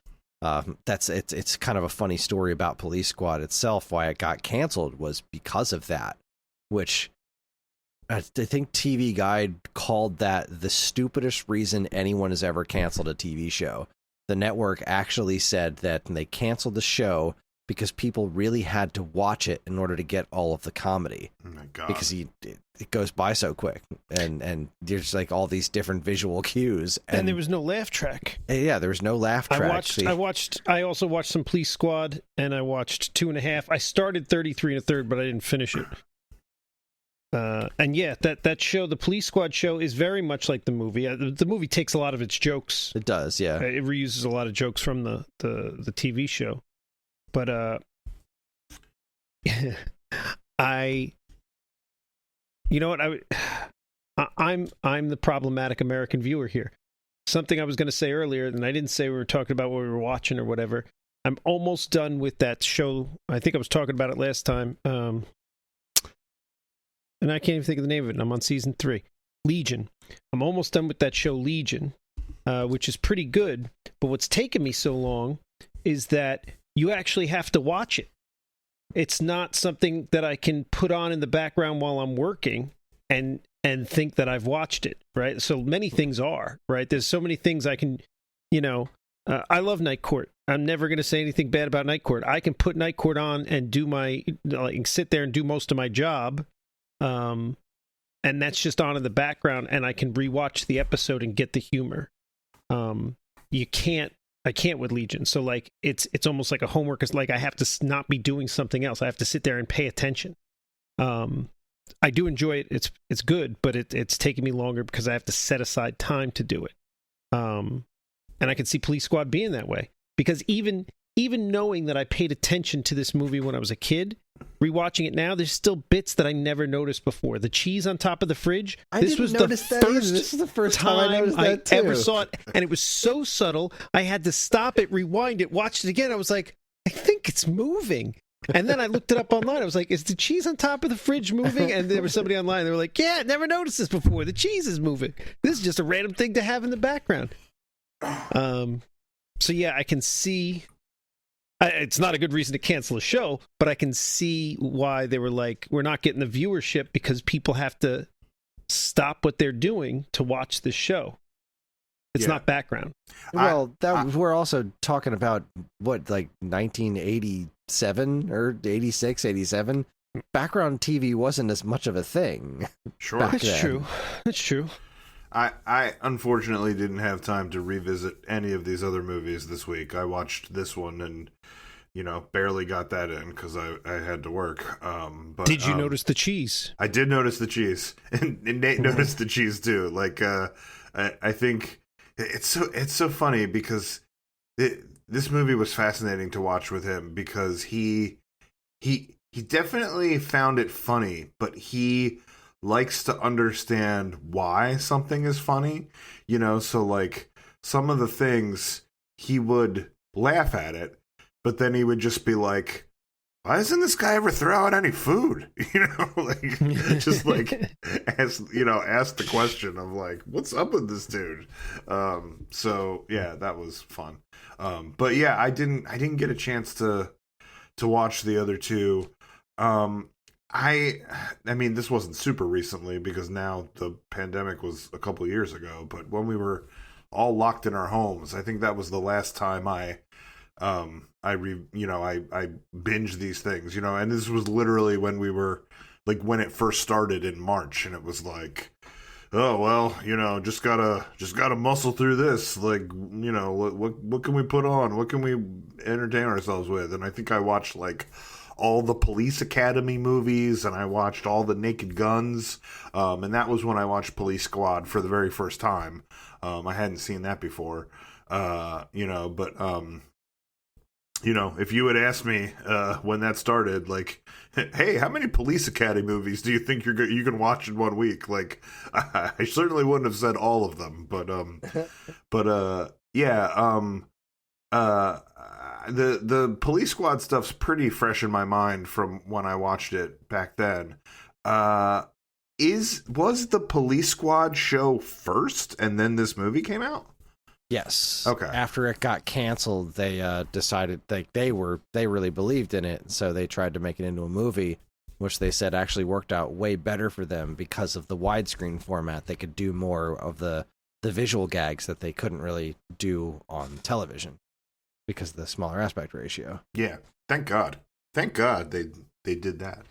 S1: it's kind of a funny story about Police Squad itself. Why it got canceled was because of that, which I think TV Guide called that the stupidest reason anyone has ever canceled a TV show. The network actually said that they canceled the show because people really had to watch it in order to get all of the comedy.
S2: Oh my God.
S1: Because it goes by so quick, and there's like all these different visual cues,
S3: and there was no laugh track.
S1: Yeah, there was no laugh track.
S3: I also watched some Police Squad, and I watched 2.5. I started 33 1/3, but I didn't finish it. And yeah, that show, the Police Squad show, is very much like the movie. The movie takes a lot of its jokes.
S1: It does, yeah.
S3: It reuses a lot of jokes from the TV show. But you know what? I'm the problematic American viewer here. Something I was going to say earlier, and I didn't say we were talking about what we were watching or whatever. I'm almost done with that show. I think I was talking about it last time. And I can't even think of the name of it. And I'm on season 3. Legion. I'm almost done with that show, Legion, which is pretty good. But what's taken me so long is that you actually have to watch it. It's not something that I can put on in the background while I'm working and think that I've watched it, right? So many things are, right? There's so many things I can, I love Night Court. I'm never going to say anything bad about Night Court. I can put Night Court on and do sit there and do most of my job. And that's just on in the background, and I can rewatch the episode and get the humor. I can't with Legion. So like, it's almost like a homework. It's like I have to not be doing something else. I have to sit there and pay attention. I do enjoy it. It's good, but it's taking me longer because I have to set aside time to do it. And I can see Police Squad being that way, because even knowing that I paid attention to this movie when I was a kid, rewatching it now, there's still bits that I never noticed before. The cheese on top of the fridge. This is the first time I noticed that too. Ever saw it, and it was so subtle. I had to stop it, rewind it, watch it again. I was like, I think it's moving. And then I looked it up online. I was like, is the cheese on top of the fridge moving? And there was somebody online. They were like, yeah, never noticed this before. The cheese is moving. This is just a random thing to have in the background. So yeah, I can see. It's not a good reason to cancel a show, but I can see why they were like, we're not getting the viewership because people have to stop what they're doing to watch this show. It's not background.
S1: Well, we're also talking about what, like 1987 or 86, 87. Background TV wasn't as much of a thing.
S2: Sure.
S3: That's true. That's true.
S2: I unfortunately didn't have time to revisit any of these other movies this week. I watched this one and, barely got that in because I had to work. But
S3: did you notice the cheese?
S2: I did notice the cheese, and Nate noticed the cheese too. Like, I think it's so funny because this movie was fascinating to watch with him because he definitely found it funny, but he likes to understand why something is funny, so like some of the things he would laugh at it, but then he would just be like, why doesn't this guy ever throw out any food? Just like ask the question of like, what's up with this dude? So yeah, that was fun. But yeah, I didn't get a chance to watch the other two. I mean, this wasn't super recently because now the pandemic was a couple years ago, but when we were all locked in our homes, I think that was the last time I binged these things, and this was literally when we were like, when it first started in March, and it was like, oh, well, just gotta muscle through this. Like, what can we put on? What can we entertain ourselves with? And I think I watched like all the Police Academy movies, and I watched all the Naked Guns, and that was when I watched Police Squad for the very first time. I hadn't seen that before, but if you had asked me when that started, like, hey, how many Police Academy movies do you think you can watch in 1 week? Like, I certainly wouldn't have said all of them, the Police Squad stuff's pretty fresh in my mind from when I watched it back then. Was the Police Squad show first and then this movie came out?
S1: Yes.
S2: Okay.
S1: After it got canceled, they decided they really believed in it, so they tried to make it into a movie, which they said actually worked out way better for them because of the widescreen format. They could do more of the visual gags that they couldn't really do on television. because of the smaller aspect ratio.
S2: Yeah, thank God. Thank God they did that.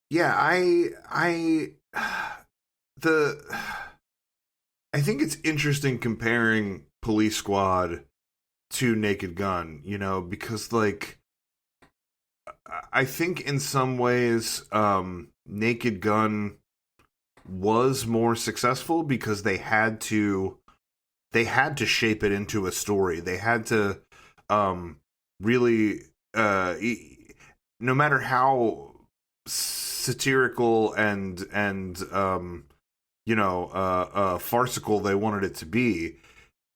S2: Yeah, I think it's interesting comparing Police Squad to Naked Gun, because like I think in some ways Naked Gun was more successful because they had to shape it into a story. They had to really no matter how satirical and farcical they wanted it to be,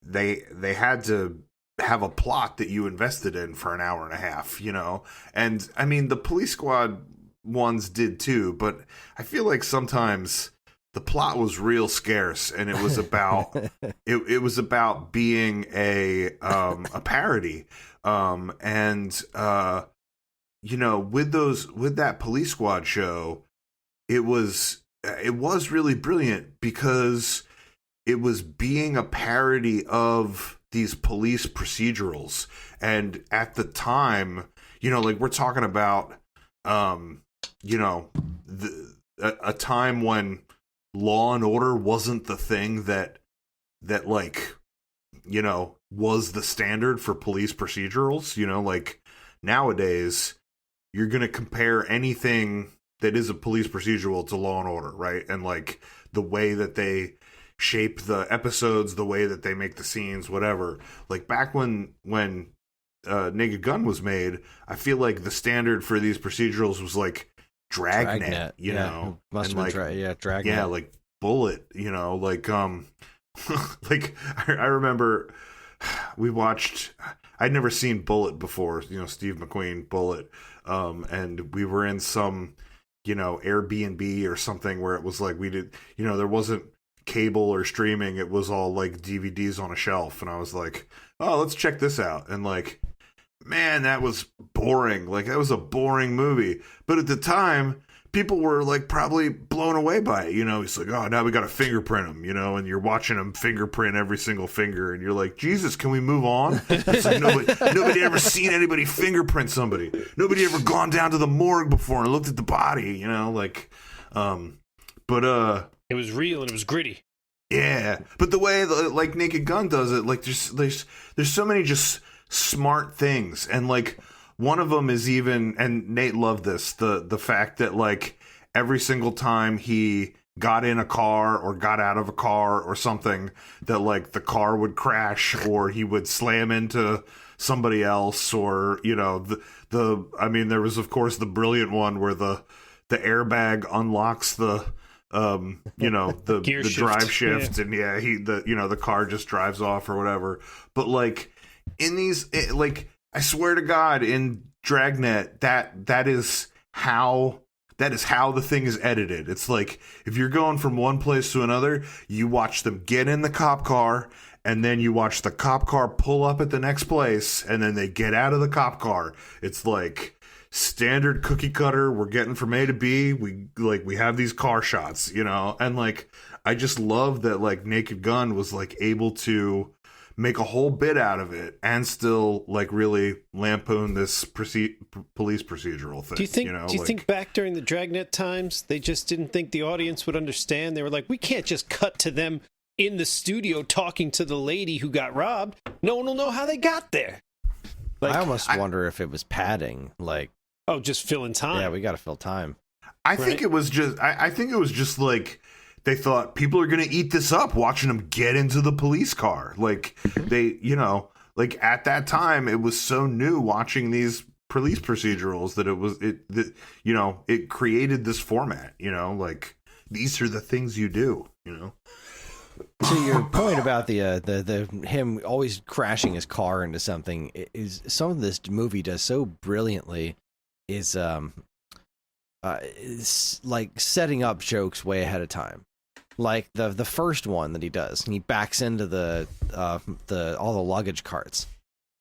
S2: they had to have a plot that you invested in for an hour and a half, and I mean the Police Squad ones did too, but I feel like sometimes the plot was real scarce, and it was about it was about being a parody, with that Police Squad show, it was really brilliant because it was being a parody of these police procedurals, and at the time, like we're talking about, a time when Law and Order wasn't the thing that was the standard for police procedurals. Like nowadays, you're gonna compare anything that is a police procedural to Law and Order, right? And like the way that they shape the episodes, the way that they make the scenes, whatever. Like back when Naked Gun was made, I feel like the standard for these procedurals was like Dragnet,
S1: must have been Dragnet.
S2: Yeah, like Bullet, like like I remember we watched. I'd never seen Bullet before, Steve McQueen Bullet, and we were in some Airbnb or something where it was like we did, there wasn't cable or streaming, it was all like DVDs on a shelf, and I was like, oh, let's check this out, and like, man, that was boring. Like that was a boring movie, but at the time people were like probably blown away by it. It's like, oh, now we got to fingerprint them, and you're watching them fingerprint every single finger, and you're like, Jesus, can we move on? It's like nobody ever seen anybody fingerprint somebody. Nobody ever gone down to the morgue before and looked at the body, but
S3: it was real and it was gritty.
S2: Yeah, but the way like Naked Gun does it, like there's so many just smart things, and like one of them is even, and Nate loved this, the fact that like every single time he got in a car or got out of a car or something, that like the car would crash or he would slam into somebody else, or I mean there was of course the brilliant one where the airbag unlocks the the drive shift, and the car just drives off or whatever. But like in these, like I swear to God, in Dragnet, that is how the thing is edited. It's like if you're going from one place to another, you watch them get in the cop car, and then you watch the cop car pull up at the next place, and then they get out of the cop car. It's like standard cookie cutter. We're getting from A to B. We have these car shots, and like I just love that like Naked Gun was like able to make a whole bit out of it and still like really lampoon this police procedural thing.
S3: Do you think back during the Dragnet times they just didn't think the audience would understand? They were like, we can't just cut to them in the studio talking to the lady who got robbed. No one will know how they got there. Like,
S1: I almost wonder if it was padding, like,
S3: oh, just filling time.
S1: Yeah, we got to fill time.
S2: I think it was just. I think it was just like they thought people are going to eat this up watching them get into the police car. Like they, like at that time it was so new watching these police procedurals that it created this format. Like these are the things you do.
S1: To your point about the him always crashing his car into something, is some of this movie does so brilliantly is like setting up jokes way ahead of time. Like the first one that he does, and he backs into the all the luggage carts,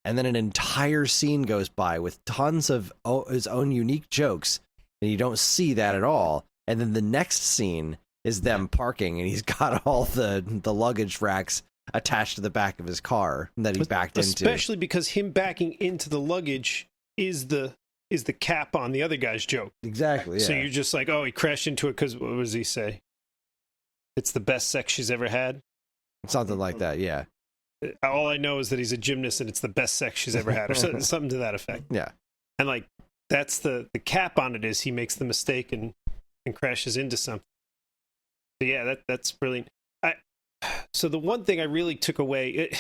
S1: and then an entire scene goes by with tons of his own unique jokes, and you don't see that at all. And then the next scene is them parking, and he's got all the luggage racks attached to the back of his car that he backed into.
S3: Especially because him backing into the luggage is the cap on the other guy's joke.
S1: Exactly. Yeah.
S3: So you're just like, oh, he crashed into it because what does he say? It's the best sex she's ever had.
S1: Something like that. Yeah.
S3: All I know is that he's a gymnast and it's the best sex she's ever had, or something to that effect.
S1: Yeah.
S3: And like that's the cap on it is he makes the mistake and crashes into something. So yeah, that's brilliant. So the one thing I really took away,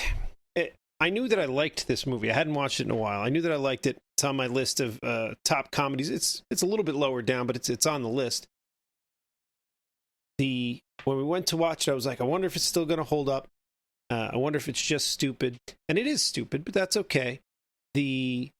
S3: I knew that I liked this movie. I hadn't watched it in a while. I knew that I liked it. It's on my list of top comedies. It's a little bit lower down, but it's on the list. When we went to watch it, I was like, I wonder if it's still going to hold up. I wonder if it's just stupid. And it is stupid, but that's okay. I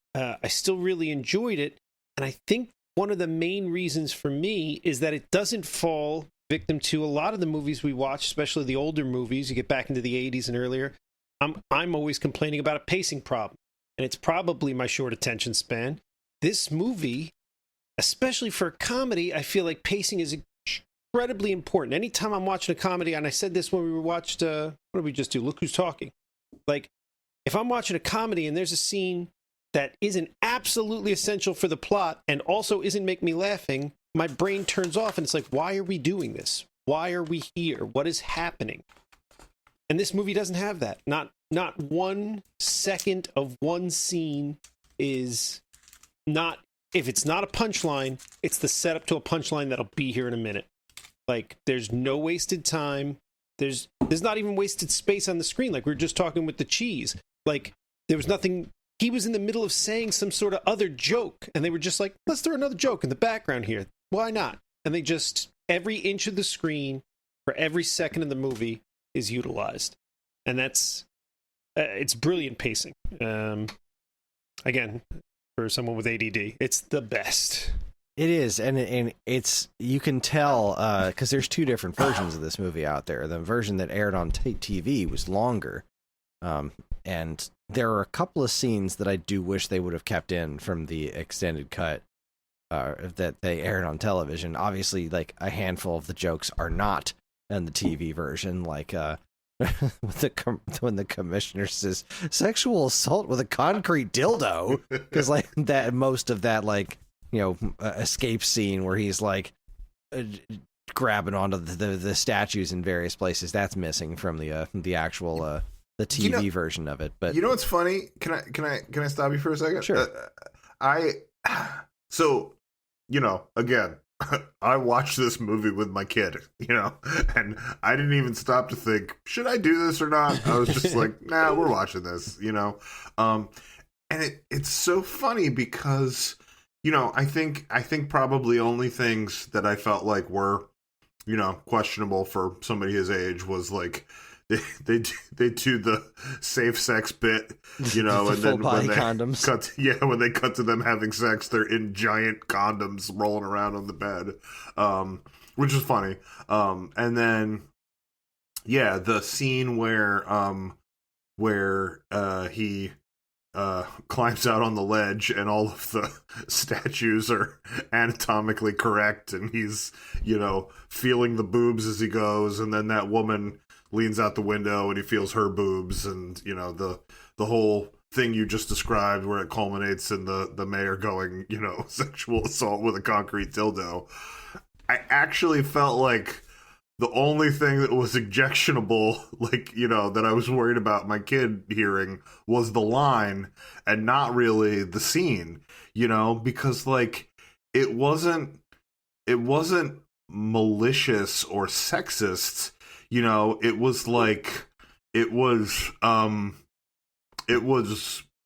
S3: still really enjoyed it. And I think one of the main reasons for me is that it doesn't fall victim to a lot of the movies we watch, especially the older movies. You get back into the 80s and earlier. I'm always complaining about a pacing problem. And it's probably my short attention span. This movie, especially for a comedy, I feel like pacing is incredibly important. Anytime I'm watching a comedy, and I said this when we watched, what did we just do? Look Who's Talking. Like, if I'm watching a comedy and there's a scene that isn't absolutely essential for the plot and also isn't making me laughing, my brain turns off and it's like, why are we doing this? Why are we here? What is happening? And this movie doesn't have that. Not 1 second of one scene is not, if it's not a punchline, it's the setup to a punchline that'll be here in a minute. Like, there's no wasted time. There's not even wasted space on the screen. Like we were just talking with the cheese. Like, there was nothing. He was in the middle of saying some sort of other joke, and they were just like, let's throw another joke in the background here. Why not? And they just, every inch of the screen for every second of the movie is utilized. And that's, it's brilliant pacing. Again, for someone with ADD, it's the best.
S1: It is, and it's, you can tell, because there's 2 different versions of this movie out there. The version that aired on TV was longer, and there are a couple of scenes that I do wish they would have kept in from the extended cut that they aired on television. Obviously, like, a handful of the jokes are not in the TV version, like when the commissioner says sexual assault with a concrete dildo, because like that, most of that, like, you know, escape scene where he's like grabbing onto the statues in various places, that's missing from the actual the TV version of it. But
S2: you know what's funny? Can I stop you for a second?
S1: Sure.
S2: So, you know, again, I watched this movie with my kid, you know, and I didn't even stop to think, should I do this or not? I was just like, nah, we're watching this, you know. And it's so funny because, you know, I think probably only things that I felt like were, you know, questionable for somebody his age was like they do the safe sex bit, you know, and then when they
S1: condoms.
S2: when they cut to them having sex, they're in giant condoms rolling around on the bed, which is funny. And then the scene where he climbs out on the ledge and all of the statues are anatomically correct and he's, you know, feeling the boobs as he goes, and then that woman leans out the window and he feels her boobs, and, you know, the whole thing you just described where it culminates in the mayor going, you know, sexual assault with a concrete dildo. I actually felt like the only thing that was objectionable, like, you know, that I was worried about my kid hearing was the line and not really the scene, you know, because like it wasn't malicious or sexist, you know, it was like, it was,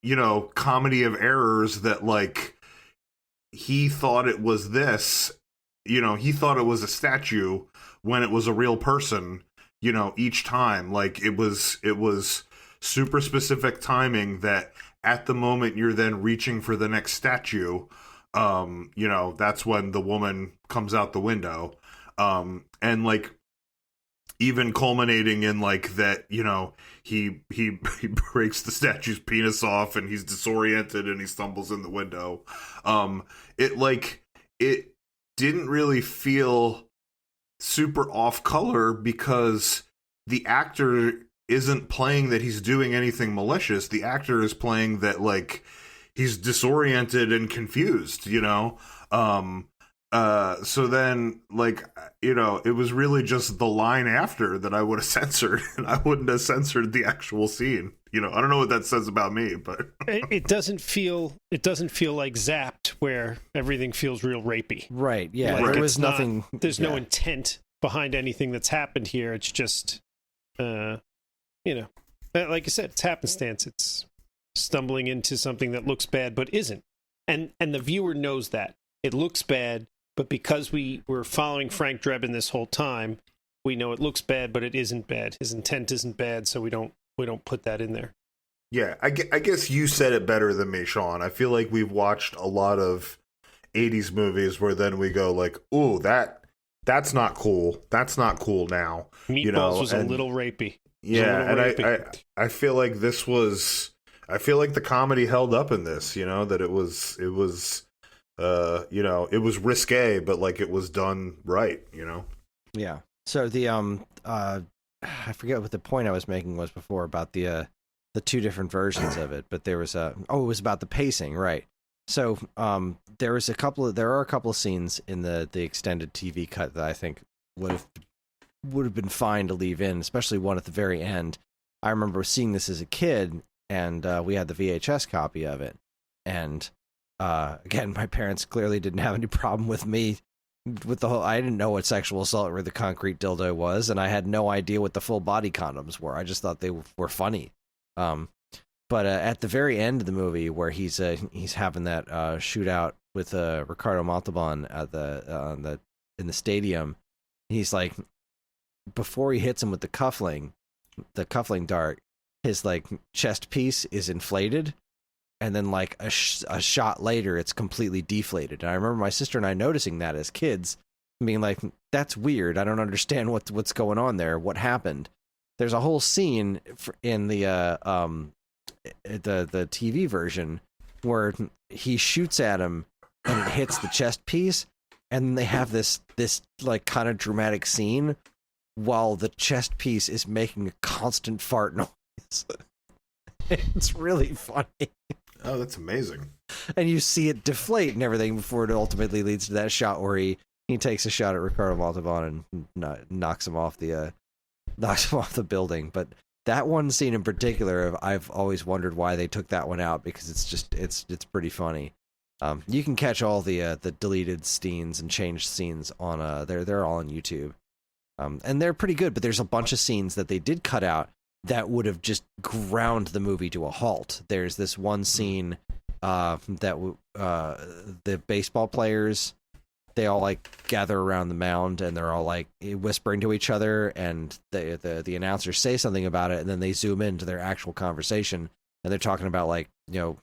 S2: you know, comedy of errors that like he thought it was this, you know, he thought it was a statue when it was a real person, you know, each time. Like it was super specific timing that at the moment you're then reaching for the next statue, you know, that's when the woman comes out the window. And like even culminating in like that, you know, he breaks the statue's penis off and he's disoriented and he stumbles in the window. It didn't really feel super off color because the actor isn't playing that he's doing anything malicious. The actor is playing that, like, he's disoriented and confused, you know? So then, like, you know, it was really just the line after that I would have censored, and I wouldn't have censored the actual scene. You know, I don't know what that says about me, but
S3: it doesn't feel like Zapped, where everything feels real rapey.
S1: Right. Yeah.
S3: Like,
S1: There was nothing.
S3: There's no intent behind anything that's happened here. It's just, you know, like I said, it's happenstance. It's stumbling into something that looks bad but isn't, and the viewer knows that it looks bad. But because we were following Frank Drebin this whole time, we know it looks bad, but it isn't bad. His intent isn't bad, so we don't put that in there.
S2: yeah, I guess you said it better than me, Sean. I feel like we've watched a lot of 80s movies where then we go like, ooh, that's not cool. That's not cool now.
S3: Meatballs,
S2: you know,
S3: was a little rapey.
S2: Yeah, and I feel like this was... I feel like the comedy held up in this, you know, that it was you know, it was risque, but like it was done right, you know.
S1: Yeah. So the I forget what the point I was making was before about the two different versions of it, but there was it was about the pacing, right? So there are a couple of scenes in the extended TV cut that I think would have been fine to leave in, especially one at the very end. I remember seeing this as a kid, and we had the VHS copy of it, and again, my parents clearly didn't have any problem with me with the whole... I didn't know what sexual assault or the concrete dildo was, and I had no idea what the full body condoms were. I just thought they were funny. But at the very end of the movie, where he's having that shootout with Ricardo Montalban at in the stadium, he's like, before he hits him with the cuffling dart, his like chest piece is inflated. And then, like, a shot later, it's completely deflated. And I remember my sister and I noticing that as kids, being like, that's weird. I don't understand what's going on there. What happened? There's a whole scene in the TV version where he shoots at him and it hits the chest piece. And they have this like, kind of dramatic scene while the chest piece is making a constant fart noise. It's really funny.
S2: Oh, that's amazing.
S1: And you see it deflate and everything before it ultimately leads to that shot where he takes a shot at Ricardo Montalban and knocks him off the building. But that one scene in particular, I've always wondered why they took that one out, because it's pretty funny. You can catch all the deleted scenes and changed scenes on they're all on YouTube, and they're pretty good. But there's a bunch of scenes that they did cut out that would have just ground the movie to a halt. There's this one scene that the baseball players, they all like gather around the mound and they're all like whispering to each other, and the announcers say something about it, and then they zoom into their actual conversation and they're talking about, like, you know,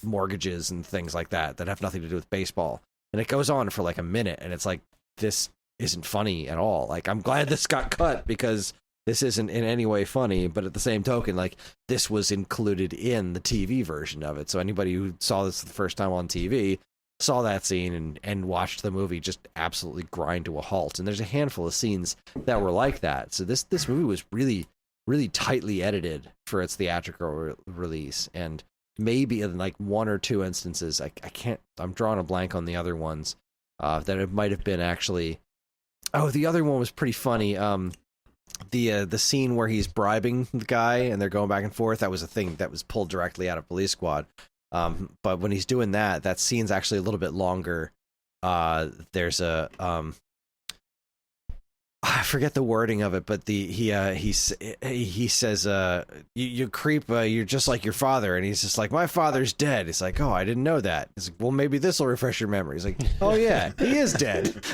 S1: mortgages and things like that have nothing to do with baseball. And it goes on for like a minute, and it's like, this isn't funny at all. Like, I'm glad this got cut because this isn't in any way funny, but at the same token, like, this was included in the TV version of it. So anybody who saw this the first time on TV saw that scene and watched the movie just absolutely grind to a halt. And there's a handful of scenes that were like that. So this movie was really, really tightly edited for its theatrical release. And maybe in like one or two instances, I'm drawing a blank on the other ones, that it might have been actually... Oh, the other one was pretty funny. The scene where he's bribing the guy and they're going back and forth, that was a thing that was pulled directly out of Police Squad. But when he's doing that scene's actually a little bit longer. There's a I forget the wording of it, but he says, you creep, you're just like your father, and he's just like, my father's dead. He's like, oh, I didn't know that. He's like, well, maybe this will refresh your memory. He's like, oh yeah, he is dead.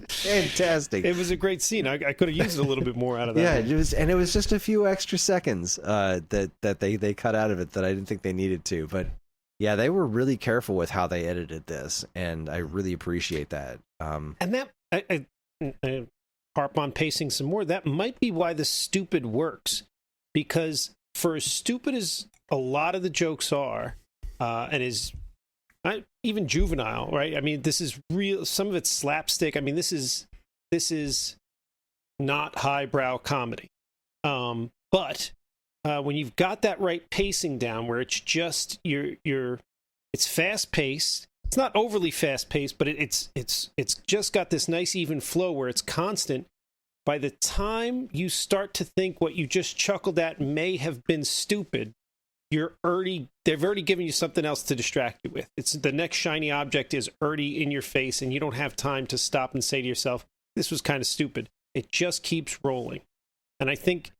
S1: Fantastic.
S3: It was a great scene. I could have used a little bit more out of that.
S1: Yeah, it was just a few extra seconds that they cut out of it that I didn't think they needed to. But yeah, they were really careful with how they edited this, and I really appreciate that.
S3: And that I harp on pacing some more. That might be why the stupid works, because for as stupid as a lot of the jokes are, and is even juvenile, right? I mean, this is real. Some of it's slapstick. I mean, this is not highbrow comedy. But when you've got that right pacing down, where it's just it's fast paced. It's not overly fast paced, but it's just got this nice even flow where it's constant. By the time you start to think what you just chuckled at may have been stupid, they've already given you something else to distract you with. It's the next shiny object is already in your face, and you don't have time to stop and say to yourself, this was kind of stupid. It just keeps rolling. And I think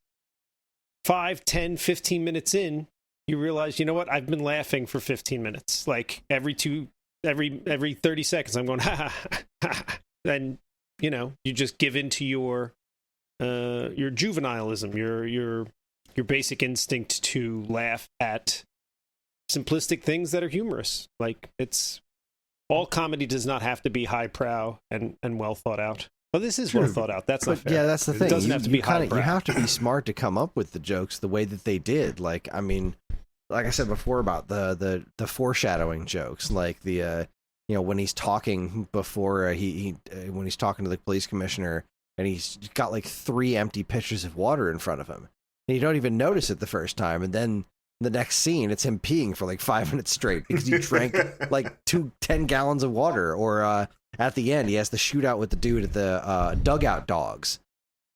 S3: 5, 10, 15 minutes in, you realize, you know what? I've been laughing for 15 minutes. Like every 30 seconds, I'm going, ha ha ha. And, you just give into your juvenilism, your basic instinct to laugh at simplistic things that are humorous. Like all comedy does not have to be highbrow and well thought out. Well, this is well thought out. That's not fair.
S1: Yeah, that's the thing.
S3: It doesn't have to be highbrow.
S1: You have to be smart to come up with the jokes the way that they did. Like, I mean, like I said before about the foreshadowing jokes, like the when he's talking before when he's talking to the police commissioner and he's got like 3 empty pitchers of water in front of him and you don't even notice it the first time, and then the next scene it's him peeing for like 5 minutes straight because he drank like 10 gallons of water. Or at the end he has the shootout with the dude at the dugout dogs,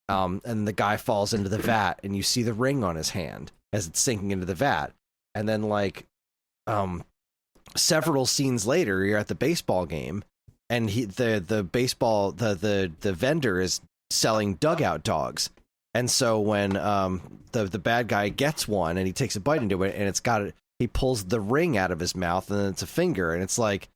S1: and the guy falls into the vat and you see the ring on his hand as it's sinking into the vat. And then like several scenes later, you're at the baseball game, and the vendor is selling dugout dogs. And so when the bad guy gets one and he takes a bite into it, and he pulls the ring out of his mouth, and then it's a finger, and it's like,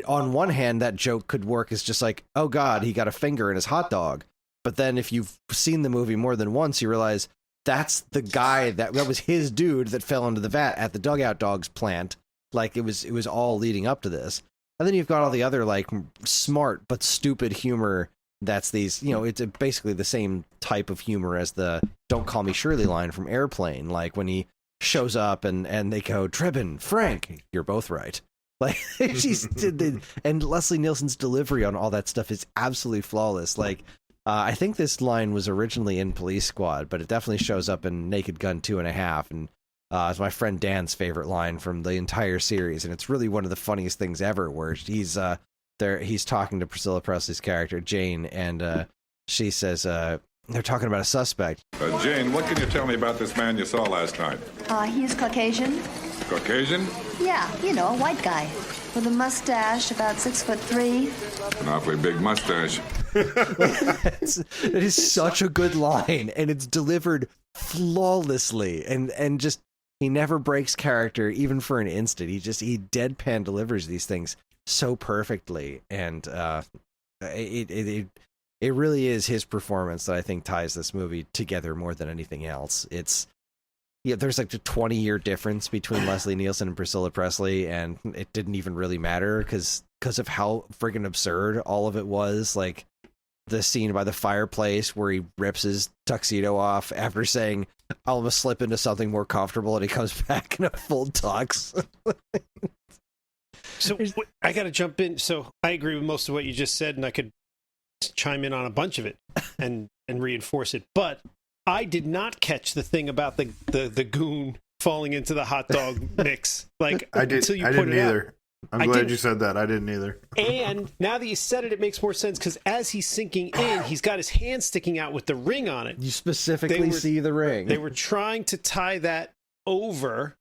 S1: on one hand that joke could work as just like, oh god, he got a finger in his hot dog. But then if you've seen the movie more than once, you realize that's the guy that was his dude that fell into the vat at the dugout dogs plant. Like it was all leading up to this. And then you've got all the other like smart but stupid humor. That's these, it's basically the same type of humor as the "Don't Call Me Shirley" line from Airplane. Like when he shows up and they go, "Trebin, Frank, you're both right." Like and Leslie Nielsen's delivery on all that stuff is absolutely flawless. Like I think this line was originally in Police Squad, but it definitely shows up in Naked Gun 2.5, and it's my friend Dan's favorite line from the entire series, and it's really one of the funniest things ever. Where he's talking to Priscilla Presley's character Jane, and she says they're talking about a suspect.
S4: Jane, what can you tell me about this man you saw last night?
S5: He's Caucasian.
S4: Caucasian?
S5: Yeah, a white guy with a mustache, about 6'3".
S4: An awfully big mustache.
S1: It is such a good line, and it's delivered flawlessly, and just he never breaks character even for an instant. He deadpan delivers these things so perfectly, and it really is his performance that I think ties this movie together more than anything else. There's like a 20-year difference between Leslie Nielsen and Priscilla Presley, and it didn't even really matter because of how friggin' absurd all of it was. Like the scene by the fireplace where he rips his tuxedo off after saying, "I'll almost slip into something more comfortable," and he comes back in a full tux.
S3: So I got to jump in. So I agree with most of what you just said, and I could chime in on a bunch of it and reinforce it. But I did not catch the thing about the goon falling into the hot dog mix. Like
S2: I did.
S3: Until you
S2: I
S3: put
S2: didn't
S3: it
S2: either.
S3: Out.
S2: I'm glad you said that. I didn't either.
S3: And now that you said it, it makes more sense because as he's sinking in, he's got his hand sticking out with the ring on it.
S1: You specifically see the ring.
S3: They were trying to tie that over.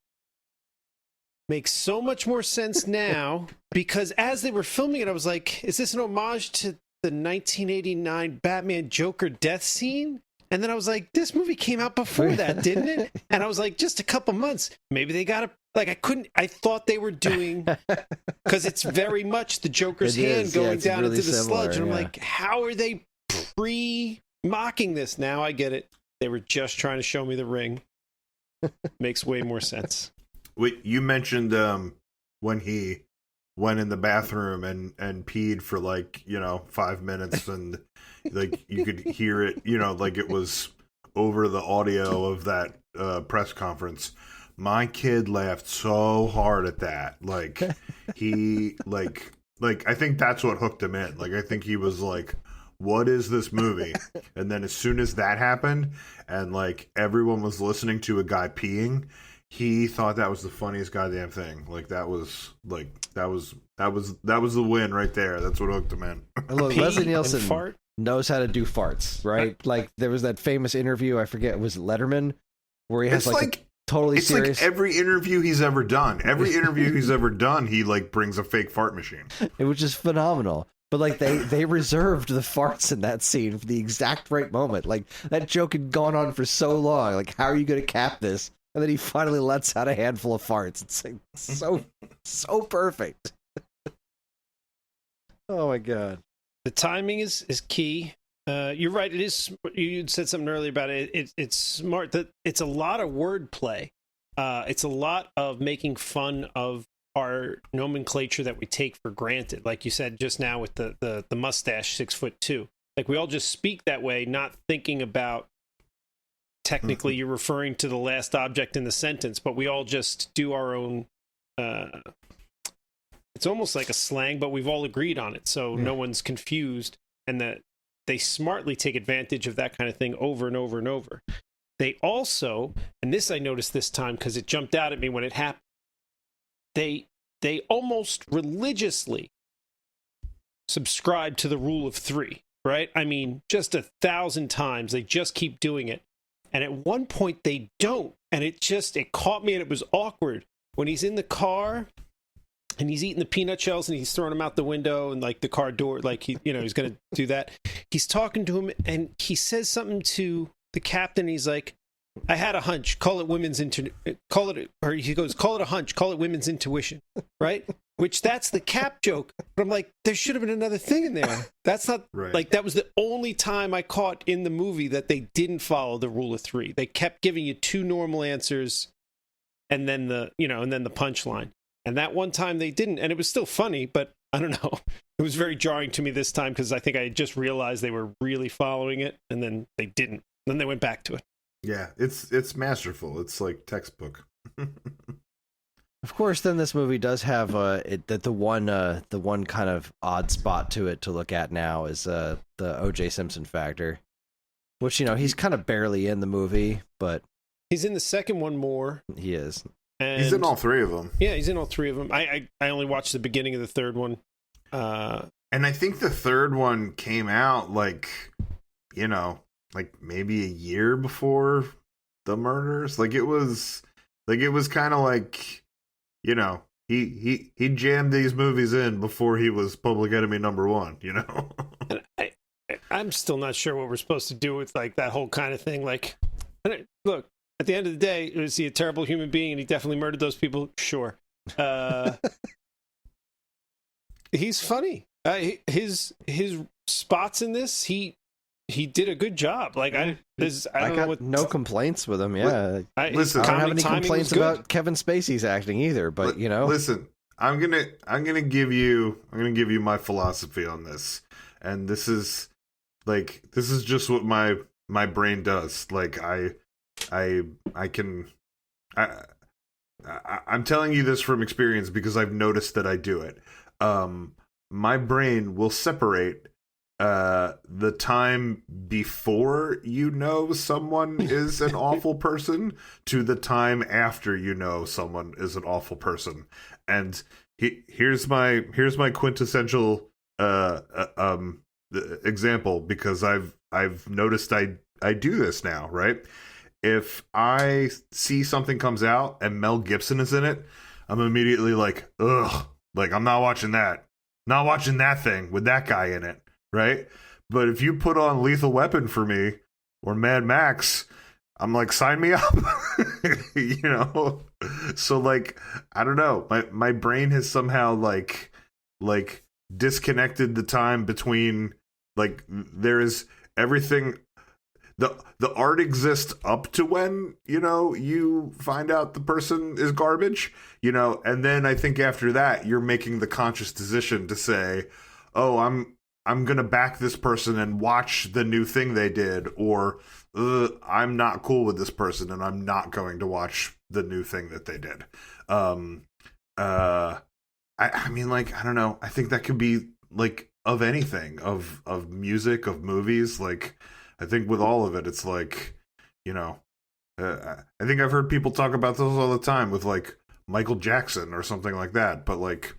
S3: Makes so much more sense now because as they were filming it, I was like, is this an homage to the 1989 Batman Joker death scene? And then I was like, this movie came out before that, didn't it? And I was like, just a couple months. Maybe they got I thought they were doing, because it's very much the Joker's hand going down
S1: really
S3: into the
S1: similar,
S3: sludge. And I'm like, how are they pre-mocking this? Now I get it. They were just trying to show me the ring. Makes way more sense.
S2: Wait, you mentioned when he went in the bathroom and peed for 5 minutes, and like you could hear it, like it was over the audio of that press conference. My kid laughed so hard at that. Like he I think that's what hooked him in. Like I think he was like what is this movie? And then as soon as that happened, and like everyone was listening to a guy peeing, he thought that was the funniest goddamn thing. Like that was the win right there. That's what hooked him in.
S1: Look,
S3: Pee
S1: Leslie
S3: and
S1: Nielsen
S3: fart?
S1: knows how to do farts, right? Like there was that famous interview, I forget, was it Letterman, where he has
S2: It's
S1: like a totally
S2: it's
S1: serious.
S2: like every interview he's ever done. Every interview he's ever done, he like brings a fake fart machine.
S1: It was just phenomenal. But like they reserved the farts in that scene for the exact right moment. Like that joke had gone on for so long. Like, how are you going to cap this? And then he finally lets out a handful of farts. It's like so perfect. Oh my god.
S3: The timing is key. You're right. It is. You said something earlier about it. It's smart. That it's a lot of wordplay. It's a lot of making fun of our nomenclature that we take for granted. Like you said just now with the mustache 6'2". Like we all just speak that way, not thinking about technically you're referring to the last object in the sentence, but we all just do our own. It's almost like a slang, but we've all agreed on it, so no one's confused, and that they smartly take advantage of that kind of thing over and over and over. They also, and this I noticed this time because it jumped out at me when it happened, they almost religiously subscribe to the rule of three, right? I mean, just 1,000 times. They just keep doing it. And at one point they don't. And it caught me, and it was awkward. When he's in the car and he's eating the peanut shells and he's throwing them out the window and like the car door, like he's going to do that. He's talking to him and he says something to the captain. He's like, I had a hunch, call it a hunch, call it women's intuition, right? Which that's the Cap joke. But I'm like, there should have been another thing in there. That's not
S2: Right.
S3: like, that was the only time I caught in the movie that they didn't follow the rule of three. They kept giving you two normal answers and then the punchline. And that one time they didn't, and it was still funny, but I don't know. It was very jarring to me this time because I think I had just realized they were really following it, and then they didn't. Then they went back to it.
S2: Yeah, it's masterful. It's like textbook.
S1: Of course, then this movie does have the one kind of odd spot to it to look at now is the O.J. Simpson factor, which he's kind of barely in the movie, but
S3: He's in the second one more.
S1: he is.
S3: And
S2: He's in all three of them.
S3: Yeah, he's in all three of them. I only watched the beginning of the third one.
S2: And I think the third one came out like maybe a year before the murders. Like it was kind of like, he jammed these movies in before he was Public Enemy #1,
S3: And I'm still not sure what we're supposed to do with like that whole kind of thing. Like, look, at the end of the day, is he a terrible human being and he definitely murdered those people? Sure. He's funny. His spots in this, he did a good job. Like I don't know
S1: got no complaints with him. Yeah,
S2: Listen,
S1: I don't have any
S3: timing
S1: complaints
S3: was good.
S1: about Kevin Spacey's acting either. But
S2: listen, I'm gonna give you my philosophy on this, and this is just what my brain does. Like I'm telling you this from experience because I've noticed that I do it. My brain will separate the time before someone is an awful person to the time after someone is an awful person. And here's my quintessential example, because I've noticed I do this now, right? If I see something comes out and Mel Gibson is in it, I'm immediately like, ugh, like I'm not watching that. Not watching that thing with that guy in it, right? But if you put on Lethal Weapon for me or Mad Max, I'm like, sign me up. So like, I don't know. My brain has somehow like disconnected the time between, like, there is everything. The art exists up to when, you find out the person is garbage, and then I think after that, you're making the conscious decision to say, oh, I'm going to back this person and watch the new thing they did, or I'm not cool with this person and I'm not going to watch the new thing that they did. I mean, like, I don't know. I think that could be like of anything, of music, of movies. Like, I think with all of it, it's like, I think I've heard people talk about those all the time with like Michael Jackson or something like that. But like,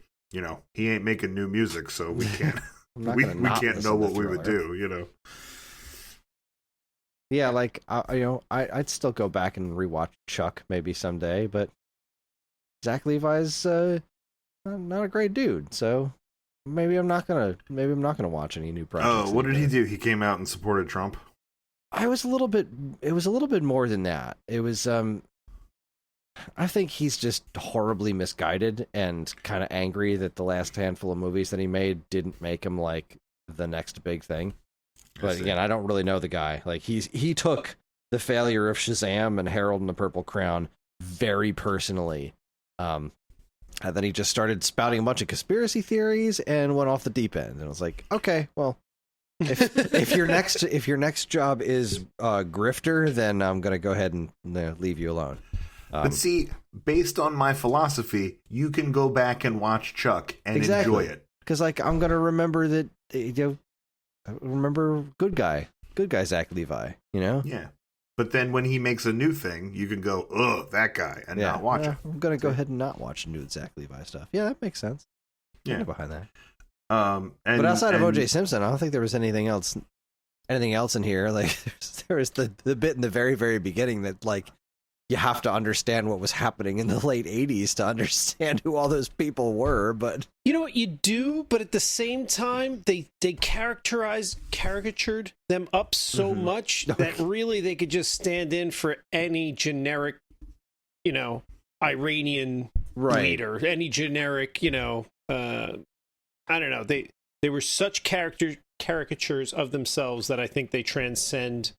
S2: he ain't making new music, so we can't we can't know what we would do.
S1: Yeah, like I'd still go back and rewatch Chuck maybe someday, but Zach Levi's not a great dude, so maybe I'm not gonna watch any new projects.
S2: Oh, what did he do? He came out and supported Trump.
S1: It was a little bit more than that. It was I think he's just horribly misguided and kind of angry that the last handful of movies that he made didn't make him like the next big thing. But again, I don't really know the guy. Like he took the failure of Shazam and Harold and the Purple Crown very personally. And then he just started spouting a bunch of conspiracy theories and went off the deep end. And I was like, okay, well, if your next job is grifter, then I'm gonna go ahead and leave you alone.
S2: But see, based on my philosophy, you can go back and watch Chuck and enjoy it.
S1: Because like I'm gonna remember that remember good guy Zach Levi.
S2: Yeah. But then when he makes a new thing, you can go, ugh, that guy, and not watch it.
S1: I'm gonna go ahead and not watch new Zach Levi stuff. Yeah, that makes sense.
S2: Yeah,
S1: behind that. But outside of O.J. Simpson, I don't think there was anything else in here. Like there was the bit in the very, very beginning that like you have to understand what was happening in the late 80s to understand who all those people were. But
S3: you know what you do, but at the same time, they caricatured them up so much that really they could just stand in for any generic, Iranian leader, any generic, I don't know. They were such caricatures of themselves that I think they transcend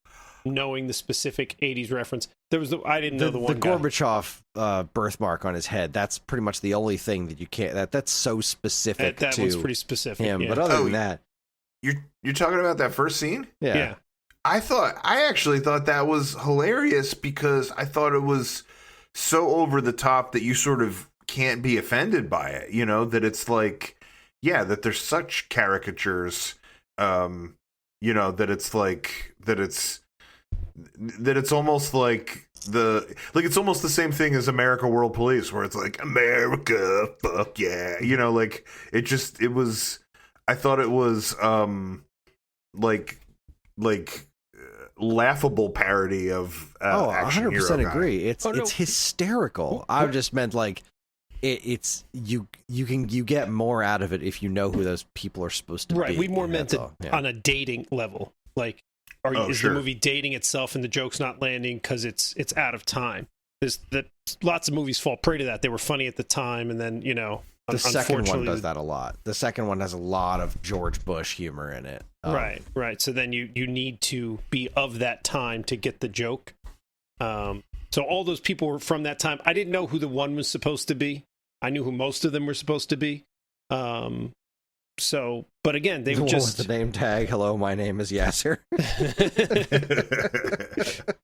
S3: knowing the specific 80s reference. There was I didn't know the one guy.
S1: Gorbachev birthmark on his head. That's pretty much the only thing that you can't. That's so specific.
S3: That one's pretty specific.
S1: Him,
S3: yeah.
S1: But other than that,
S2: you're talking about that first scene.
S1: Yeah.
S2: I actually thought that was hilarious because I thought it was so over the top that you sort of can't be offended by it. That it's like. Yeah, that there's such caricatures, that it's like that it's almost like it's almost the same thing as America World Police, where it's like America, fuck yeah, it was. I thought it was laughable parody of.
S1: 100% agree.
S2: Guy.
S1: It's hysterical. I just meant like. It's you get more out of it if you know who those people are supposed to be.
S3: Right, we more meant it on a dating level. Like, is the movie dating itself and the joke's not landing because it's out of time? Lots of movies fall prey to that. They were funny at the time, and then
S1: the second one does that a lot. The second one has a lot of George Bush humor in it.
S3: Right. So then you need to be of that time to get the joke. So all those people were from that time. I didn't know who the one was supposed to be. I knew who most of them were supposed to be. But again, they were just
S1: with the name tag. Hello, my name is Yasser.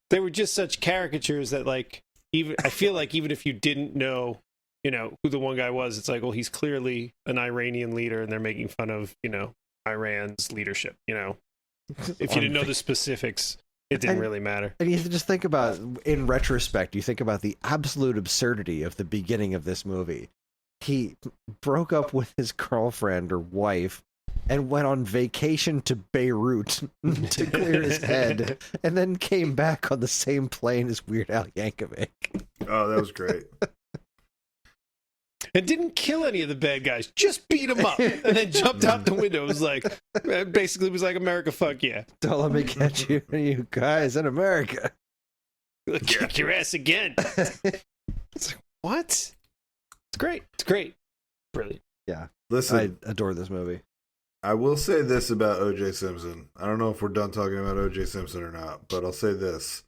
S3: They were just such caricatures that, like, I feel like even if you didn't know, who the one guy was, it's like, well, he's clearly an Iranian leader, and they're making fun of, Iran's leadership. If you didn't know the specifics. It didn't really matter. And
S1: you just think about, in retrospect, you think about the absolute absurdity of the beginning of this movie. He broke up with his girlfriend or wife and went on vacation to Beirut to clear his head, and then came back on the same plane as Weird Al Yankovic.
S2: Oh, that was great.
S3: And didn't kill any of the bad guys, just beat them up, and then jumped out the window. It was like, basically, it was like, America, fuck yeah.
S1: Don't let me catch you guys in America.
S3: Kick your ass again. It's like, what? It's great. It's great. Brilliant.
S1: Yeah.
S2: Listen,
S1: I adore this movie.
S2: I will say this about O.J. Simpson. I don't know if we're done talking about O.J. Simpson or not, but I'll say this.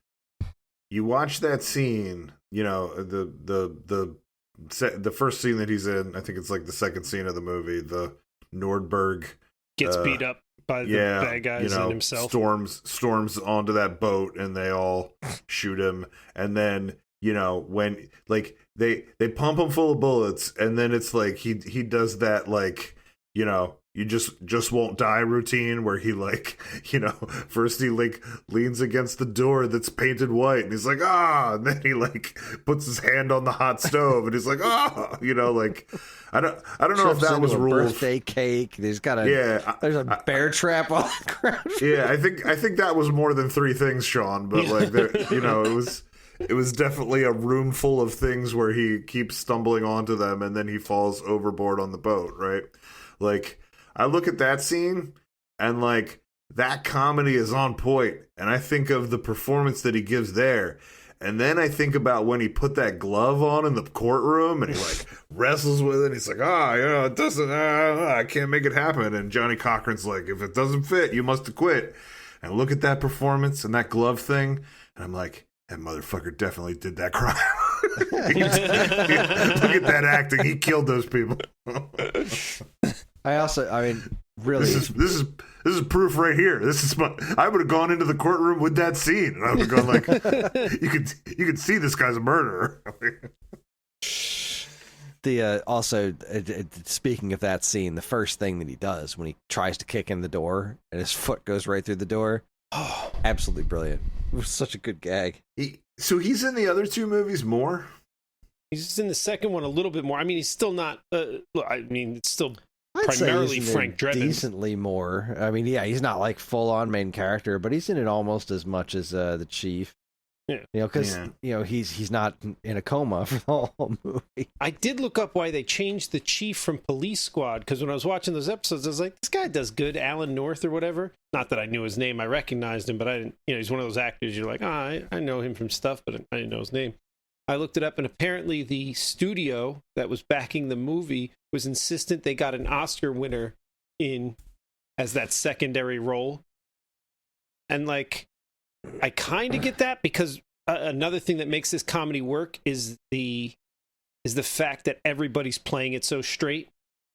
S2: You watch that scene, the first scene that he's in, I think it's like the second scene of the movie, the Nordberg
S3: gets beat up by the bad guys and himself.
S2: Storms onto that boat and they all shoot him. And then, when like they pump him full of bullets, and then it's like he does that, like, you just won't die routine where he like, first he like leans against the door that's painted white and he's like, and then he like puts his hand on the hot stove and he's like, like I don't know if that was
S1: a
S2: rule.
S1: Birthday cake. There's there's a bear trap on the ground.
S2: Yeah, I think that was more than 3 things, Sean, but like it was definitely a room full of things where he keeps stumbling onto them and then he falls overboard on the boat, right? Like, I look at that scene and like that comedy is on point, and I think of the performance that he gives there. And then I think about when he put that glove on in the courtroom and he like wrestles with it. And he's like, it doesn't, I can't make it happen. And Johnny Cochran's like, if it doesn't fit, you must have quit. And look at that performance and that glove thing. And I'm like, that motherfucker definitely did that crime. Look at that acting. He killed those people.
S1: Really,
S2: this is proof right here. I would have gone into the courtroom with that scene, and I would have gone like, you could see this guy's a murderer.
S1: Speaking of that scene, the first thing that he does when he tries to kick in the door and his foot goes right through the door, absolutely brilliant. It was such a good gag.
S2: So he's in the other 2 movies more?
S3: He's in the second one a little bit more. I mean, he's still not. It's still
S1: I'd
S3: primarily
S1: say he's in
S3: Frank
S1: it
S3: Drebin.
S1: Decently more. I mean, yeah, he's not like full on main character, but he's in it almost as much as the Chief.
S3: Yeah,
S1: because he's not in a coma for the whole movie.
S3: I did look up why they changed the Chief from Police Squad, because when I was watching those episodes, I was like, this guy does good, Alan North or whatever. Not that I knew his name, I recognized him, but I didn't. He's one of those actors you're like, I know him from stuff, but I didn't know his name. I looked it up, and apparently the studio that was backing the movie was insistent they got an Oscar winner in as that secondary role. And like, I kind of get that, because another thing that makes this comedy work is the fact that everybody's playing it so straight.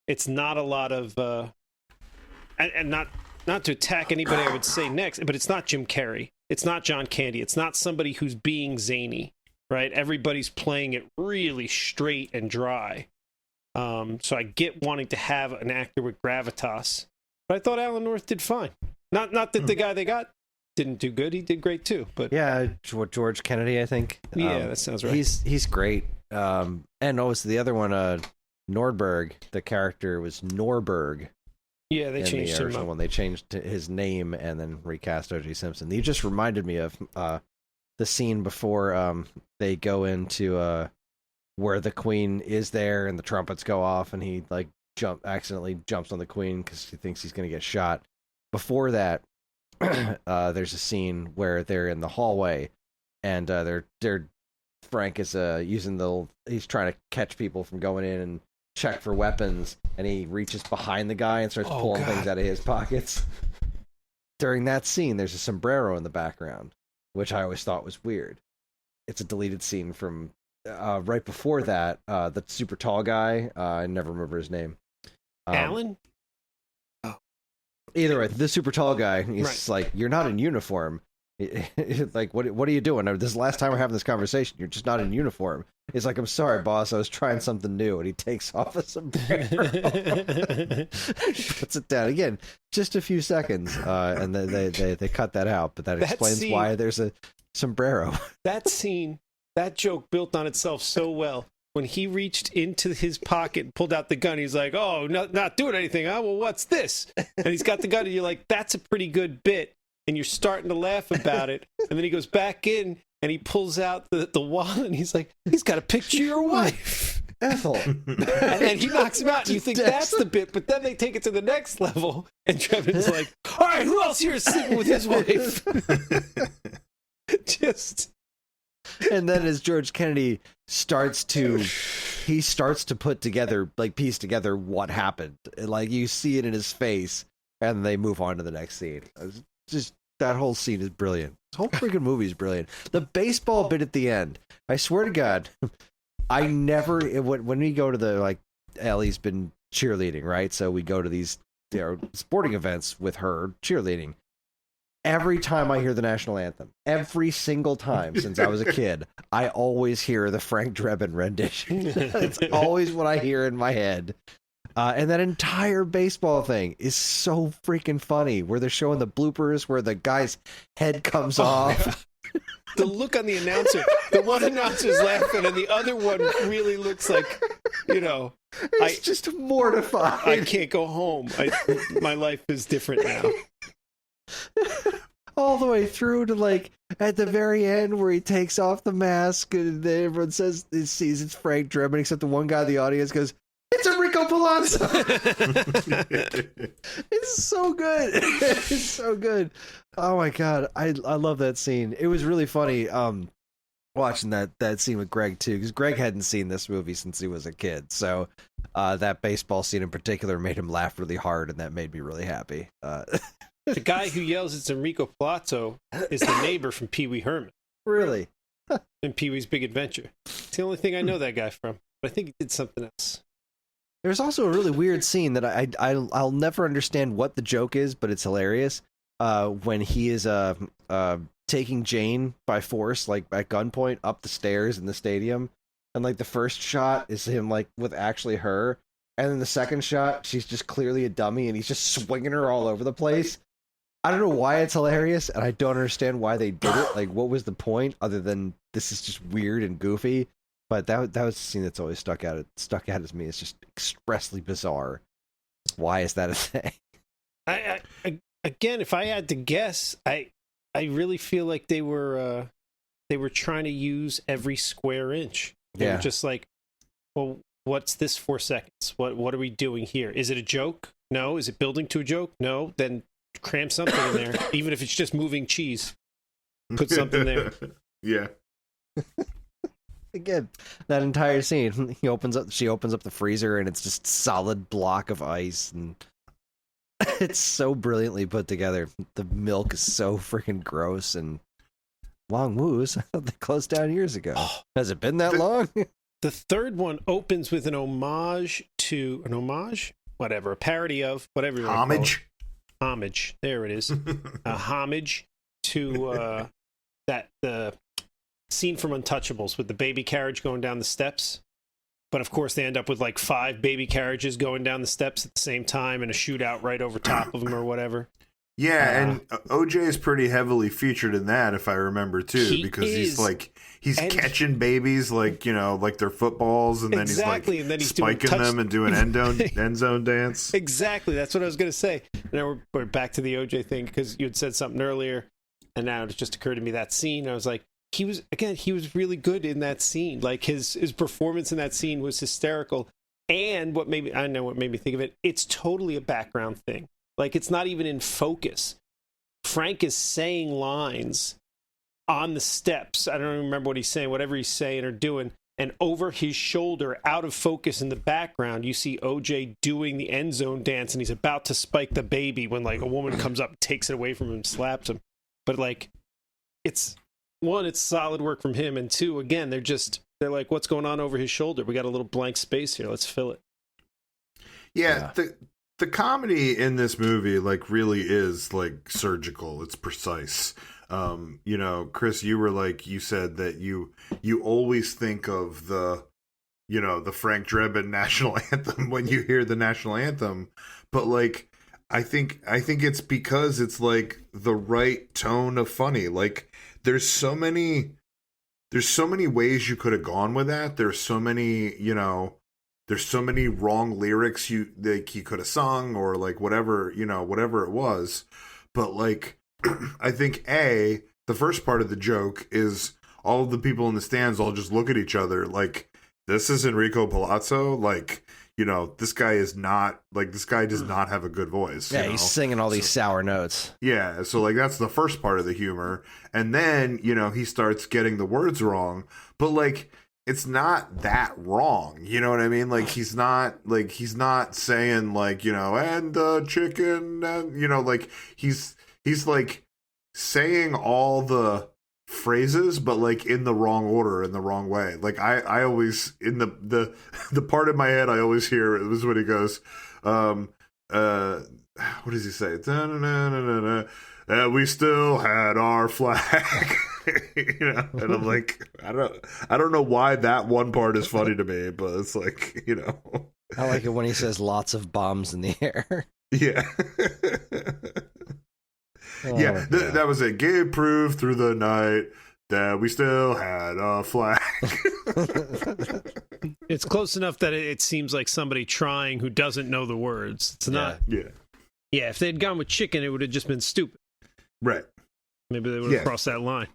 S3: It's not a lot of and not to attack anybody I would say next, but it's not Jim Carrey, it's not John Candy, it's not somebody who's being zany, right? Everybody's playing it really straight and dry. So I get wanting to have an actor with gravitas, but I thought Alan North did fine. Not that the guy they got didn't do good. He did great too. But
S1: yeah, George Kennedy, I think.
S3: Yeah, that sounds right.
S1: He's great. And the other one, Nordberg. The character was Norberg.
S3: Yeah, they changed
S1: the original
S3: him up.
S1: one. They changed his name and then recast O.J. Simpson. You just reminded me of the scene before they go into where the Queen is there and the trumpets go off and he like accidentally jumps on the Queen because he thinks he's going to get shot. Before that, there's a scene where they're in the hallway and Frank is he's trying to catch people from going in and check for weapons, and he reaches behind the guy and starts pulling things out of his pockets. During that scene, there's a sombrero in the background, which I always thought was weird. It's a deleted scene from right before that. The super tall guy, I never remember his name.
S3: Alan?
S1: Either way, the super tall guy, he's like, you're not in uniform. Like, what are you doing? This is the last time we're having this conversation. You're just not in uniform. He's like, I'm sorry, boss. I was trying something new. And he takes off a sombrero. Puts it down. Again, just a few seconds. And they cut that out. But that explains why there's a sombrero.
S3: That scene, that joke built on itself so well. When he reached into his pocket and pulled out the gun, he's like, oh, not doing anything, huh? Well, what's this? And he's got the gun, and you're like, that's a pretty good bit. And you're starting to laugh about it. And then he goes back in, and he pulls out the wallet, and he's like, he's got a picture of your wife.
S1: Ethel.
S3: And then he knocks him out, and you think that's the bit, but then they take it to the next level, and Trevin's like, all right, who else here is sleeping with his wife? Just...
S1: And then as George Kennedy starts to put together, like piece together what happened. Like you see it in his face, and they move on to the next scene. Just that whole scene is brilliant. This whole freaking movie is brilliant. The baseball bit at the end, I swear to God, I never, when we go to the, like, Ellie's been cheerleading, right? So we go to these sporting events with her cheerleading. Every time I hear the national anthem, every single time since I was a kid, I always hear the Frank Drebin rendition. It's always what I hear in my head. And that entire baseball thing is so freaking funny, where they're showing the bloopers where the guy's head comes off.
S3: The look on the announcer, the one announcer's laughing, and the other one really looks like,
S1: He's just mortified.
S3: I can't go home. My life is different now.
S1: All the way through to like at the very end where he takes off the mask and then everyone says he sees it's Frank Drebin, except the one guy in the audience goes, "It's Enrico Palazzo." It's so good. It's so good. Oh my god, I love that scene. It was really funny watching that scene with Greg too, because Greg hadn't seen this movie since he was a kid. So that baseball scene in particular made him laugh really hard, and that made me really happy.
S3: The guy who yells it's Enrico Palazzo is the neighbor from Pee Wee Herman
S1: Really?
S3: in Pee Wee's Big Adventure. It's the only thing I know that guy from. But I think he did something else.
S1: There's also a really weird scene that I'll never understand what the joke is, but it's hilarious. When he is taking Jane by force, like at gunpoint, up the stairs in the stadium, and like the first shot is him like with actually her, and then the second shot she's just clearly a dummy, and he's just swinging her all over the place. I don't know why it's hilarious, and I don't understand why they did it. Like, what was the point other than this is just weird and goofy? But that was the scene that's always stuck out as me. It's just expressly bizarre. Why is that a thing?
S3: I again, if I had to guess, I really feel like they were trying to use every square inch. They were just like, well, what's this 4 seconds? What are we doing here? Is it a joke? No. Is it building to a joke? No. Then cram something in there, even if it's just moving cheese. Put something there.
S2: Yeah.
S1: Again, that entire scene, she opens up the freezer, and it's just solid block of ice, and it's so brilliantly put together. The milk is so freaking gross, and Long Woos, I thought they closed down years ago. Has it been that long?
S3: The third one opens with a parody of whatever you want to call it. Homage. There it is. A homage to the scene from Untouchables with the baby carriage going down the steps. But of course, they end up with like 5 baby carriages going down the steps at the same time and a shootout right over top of them or whatever.
S2: Yeah, and OJ is pretty heavily featured in that, if I remember too, because he's catching babies like they're footballs, and then he's spiking them and doing end zone dance.
S3: Exactly, that's what I was going to say. Now we're back to the OJ thing because you had said something earlier, and now it just occurred to me that scene. I was like, he was really good in that scene. Like his performance in that scene was hysterical. And what made me think of it. It's totally a background thing. Like, it's not even in focus. Frank is saying lines on the steps. I don't even remember what he's saying, whatever he's saying or doing. And over his shoulder, out of focus in the background, you see OJ doing the end zone dance, and he's about to spike the baby when, like, a woman comes up, takes it away from him, and slaps him. But, like, it's solid work from him. And 2, again, they're like, what's going on over his shoulder? We got a little blank space here. Let's fill it.
S2: Yeah. The comedy in this movie, like, really is, like, surgical. It's precise. Chris, you said that you always think of the Frank Drebin national anthem when you hear the national anthem. But, like, I think it's because it's, like, the right tone of funny. Like, there's so many ways you could have gone with that. There's so many wrong lyrics he could have sung, or like whatever it was. But like, I think the first part of the joke is all of the people in the stands all just look at each other like, this is Enrico Palazzo. Like, this guy does not have a good voice.
S1: Yeah, he's singing all these sour notes.
S2: Yeah, so like that's the first part of the humor. And then, he starts getting the words wrong. But like, it's not that wrong. You know what I mean? Like, he's not saying like, and the chicken, and like he's like saying all the phrases, but like in the wrong order, in the wrong way. Like I always, in the part in my head I always hear it was when he goes, what does he say? And we still had our flag. And I'm like, I don't know why that one part is funny to me, but it's like,
S1: I like it when he says lots of bombs in the air.
S2: Yeah. Yeah, that was it. Gabe proved through the night that we still had a flag.
S3: It's close enough that it seems like somebody trying who doesn't know the words. It's not.
S2: Yeah.
S3: Yeah, if they'd gone with chicken, it would have just been stupid.
S2: Right.
S3: Maybe they would have crossed that line.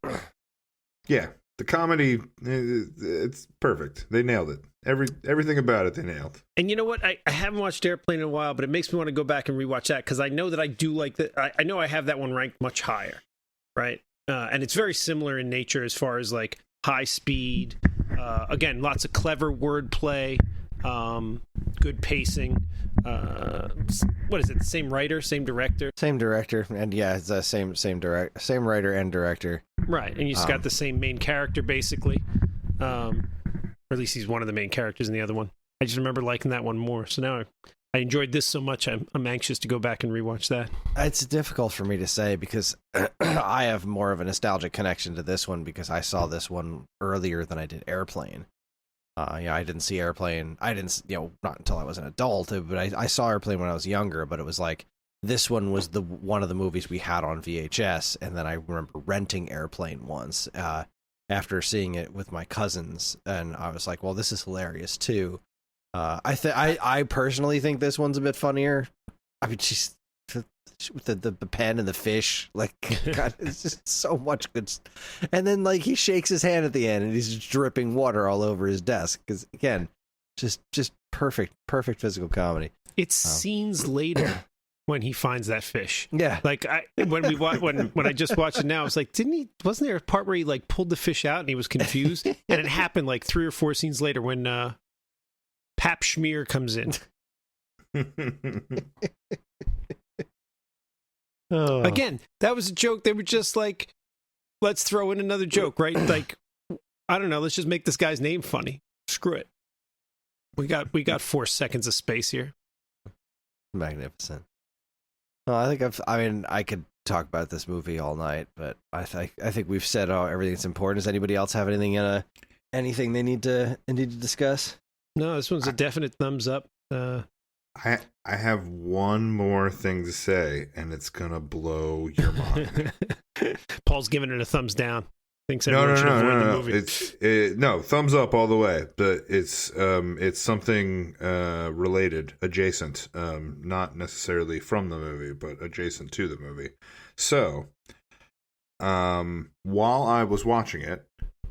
S2: Yeah. The comedy, it's perfect. They nailed it. Everything about it, they nailed.
S3: And you know what? I haven't watched Airplane in a while, but it makes me want to go back and rewatch that because I know that I do like that. I know I have that one ranked much higher, right? And it's very similar in nature as far as like high speed. Again, lots of clever wordplay, good pacing. What is it? The same writer, same director?
S1: Same director, and yeah, it's the same writer and director.
S3: Right, and you just got the same main character basically, or at least he's one of the main characters in the other one. I just remember liking that one more. So now I enjoyed this so much. I'm anxious to go back and rewatch that. It's
S1: difficult for me to say because I have more of a nostalgic connection to this one because I saw this one earlier than I did Airplane. I didn't see Airplane. I didn't, not until I was an adult, but I saw Airplane when I was younger, but it was like, this one was one of the movies we had on VHS, and then I remember renting Airplane once after seeing it with my cousins, and I was like, well, this is hilarious too. I personally think this one's a bit funnier. I mean, she's with the pen and the fish, like, God, it's just so much good. And then like he shakes his hand at the end, and he's just dripping water all over his desk because again, just perfect physical comedy.
S3: It's scenes later when he finds that fish.
S1: Yeah,
S3: like when I just watched it now, I was like, wasn't there a part where he like pulled the fish out and he was confused, and it happened like 3 or 4 scenes later when Pap Schmear comes in. Again, that was a joke. They were just like, let's throw in another joke, right? Like, I don't know, let's just make this guy's name funny. Screw it. We got 4 seconds of space here.
S1: Magnificent. Well, I could talk about this movie all night, but I think we've said everything that's important. Does anybody else have anything they need to discuss?
S3: No, this one's a definite thumbs up.
S2: I have one more thing to say, and it's gonna blow your mind.
S3: Paul's giving it a thumbs down. Thinks everyone should avoid the movie.
S2: No, thumbs up all the way. But it's something related, adjacent, not necessarily from the movie, but adjacent to the movie. So, while I was watching it,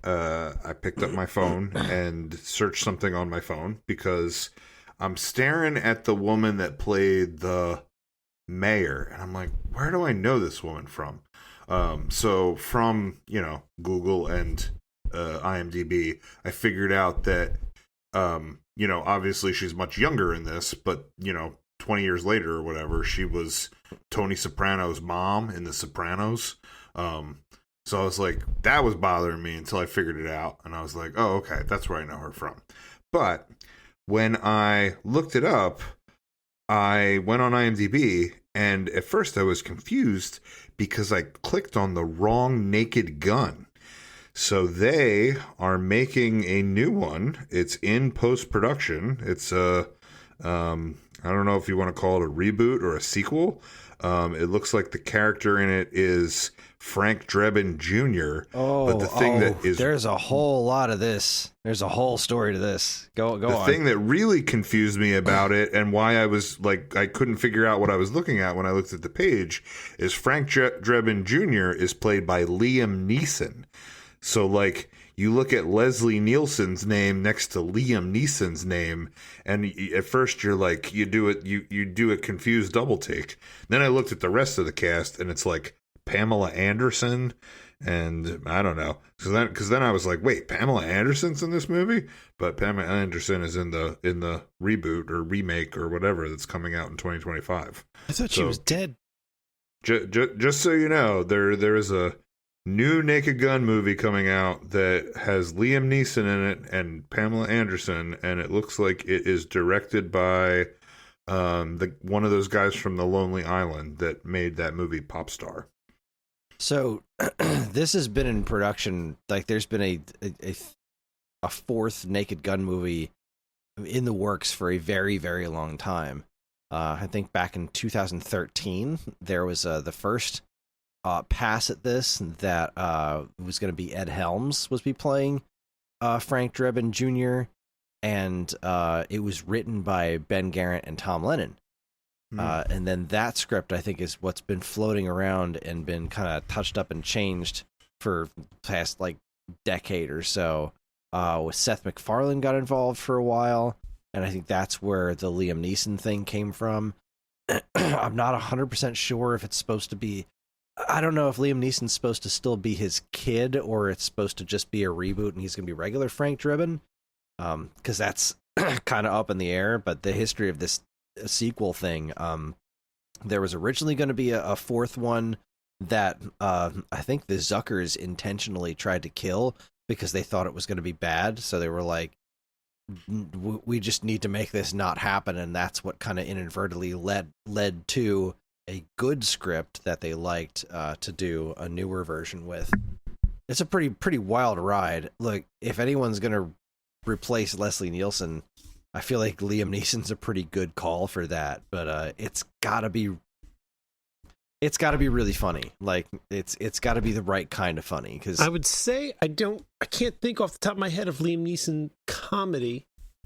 S2: I picked up my phone and searched something on my phone because I'm staring at the woman that played the mayor, and I'm like, where do I know this woman from? So from, Google and IMDb, I figured out that, obviously she's much younger in this, but, 20 years later or whatever, she was Tony Soprano's mom in The Sopranos. So I was like, that was bothering me until I figured it out. And I was like, oh, okay, that's where I know her from. But when I looked it up, I went on IMDb, and at first I was confused because I clicked on the wrong Naked Gun. So they are making a new one. It's in post-production. It's I don't know if you want to call it a reboot or a sequel. It looks like the character in it is Frank Drebin Jr. But the thing that is,
S1: there's a whole lot of this. There's a whole story to this. Go on.
S2: The thing that really confused me about it, and why I was like, I couldn't figure out what I was looking at when I looked at the page, is Frank Drebin Jr. is played by Liam Neeson. So like, you look at Leslie Nielsen's name next to Liam Neeson's name, and at first you're like, you do a confused double take. Then I looked at the rest of the cast, and it's like Pamela Anderson, and I don't know. Because then I was like, wait, Pamela Anderson's in this movie? But Pamela Anderson is in the reboot or remake or whatever that's coming out in 2025.
S3: I thought she was dead.
S2: Just so you know, there is a new Naked Gun movie coming out that has Liam Neeson in it and Pamela Anderson, and it looks like it is directed by one of those guys from The Lonely Island that made that movie Popstar.
S1: So this has been in production. Like, there's been a fourth Naked Gun movie in the works for a very, very long time. I think back in 2013, there was the first pass at this that was going to be Ed Helms was be playing Frank Drebin Jr., and it was written by Ben Garrett and Tom Lennon. And then that script, I think, is what's been floating around and been kind of touched up and changed for the past, like, decade or so. With Seth MacFarlane got involved for a while, and I think that's where the Liam Neeson thing came from. I'm not 100% sure if it's supposed to be... I don't know if Liam Neeson's supposed to still be his kid, or it's supposed to just be a reboot and he's going to be regular Frank Drebin, because that's kind of up in the air. But the history of this sequel thing, there was originally going to be a fourth one that I think the Zuckers intentionally tried to kill because they thought it was going to be bad. So they were like, we just need to make this not happen. And that's what kind of inadvertently led to a good script that they liked to do a newer version with. It's a pretty wild ride. Look, if anyone's going to replace Leslie Nielsen, I feel like Liam Neeson's a pretty good call for that, but it's gotta be really funny. Like it's gotta be the right kind of funny. Because
S3: I would say I can't think off the top of my head of Liam Neeson comedy,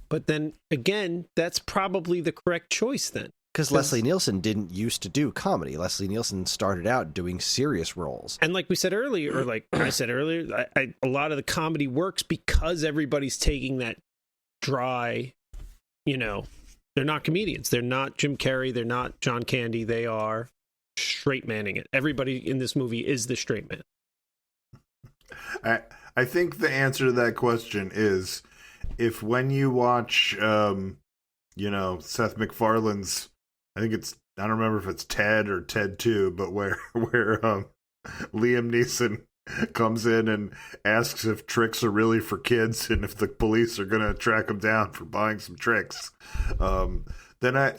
S3: but then again, that's probably the correct choice then.
S1: Because Leslie Nielsen didn't used to do comedy. Leslie Nielsen started out doing serious roles.
S3: And like we said earlier, or like I said earlier, a lot of the comedy works because everybody's taking that dry. They're not comedians. They're not Jim Carrey. They're not John Candy. They are straight manning it. Everybody in this movie is the straight man.
S2: I think the answer to that question is if when you watch, Seth MacFarlane's, I don't remember if it's Ted or Ted 2, but where Liam Neeson comes in and asks if tricks are really for kids and if the police are going to track him down for buying some tricks. Then I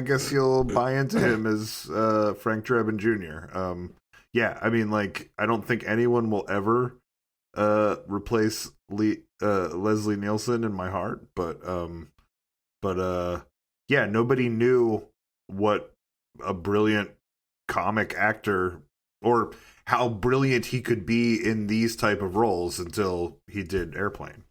S2: guess you'll buy into him as Frank Drebin Jr. Yeah, I mean, like, I don't think anyone will ever replace Leslie Nielsen in my heart, but yeah, nobody knew what a brilliant comic actor or how brilliant he could be in these type of roles until he did Airplane,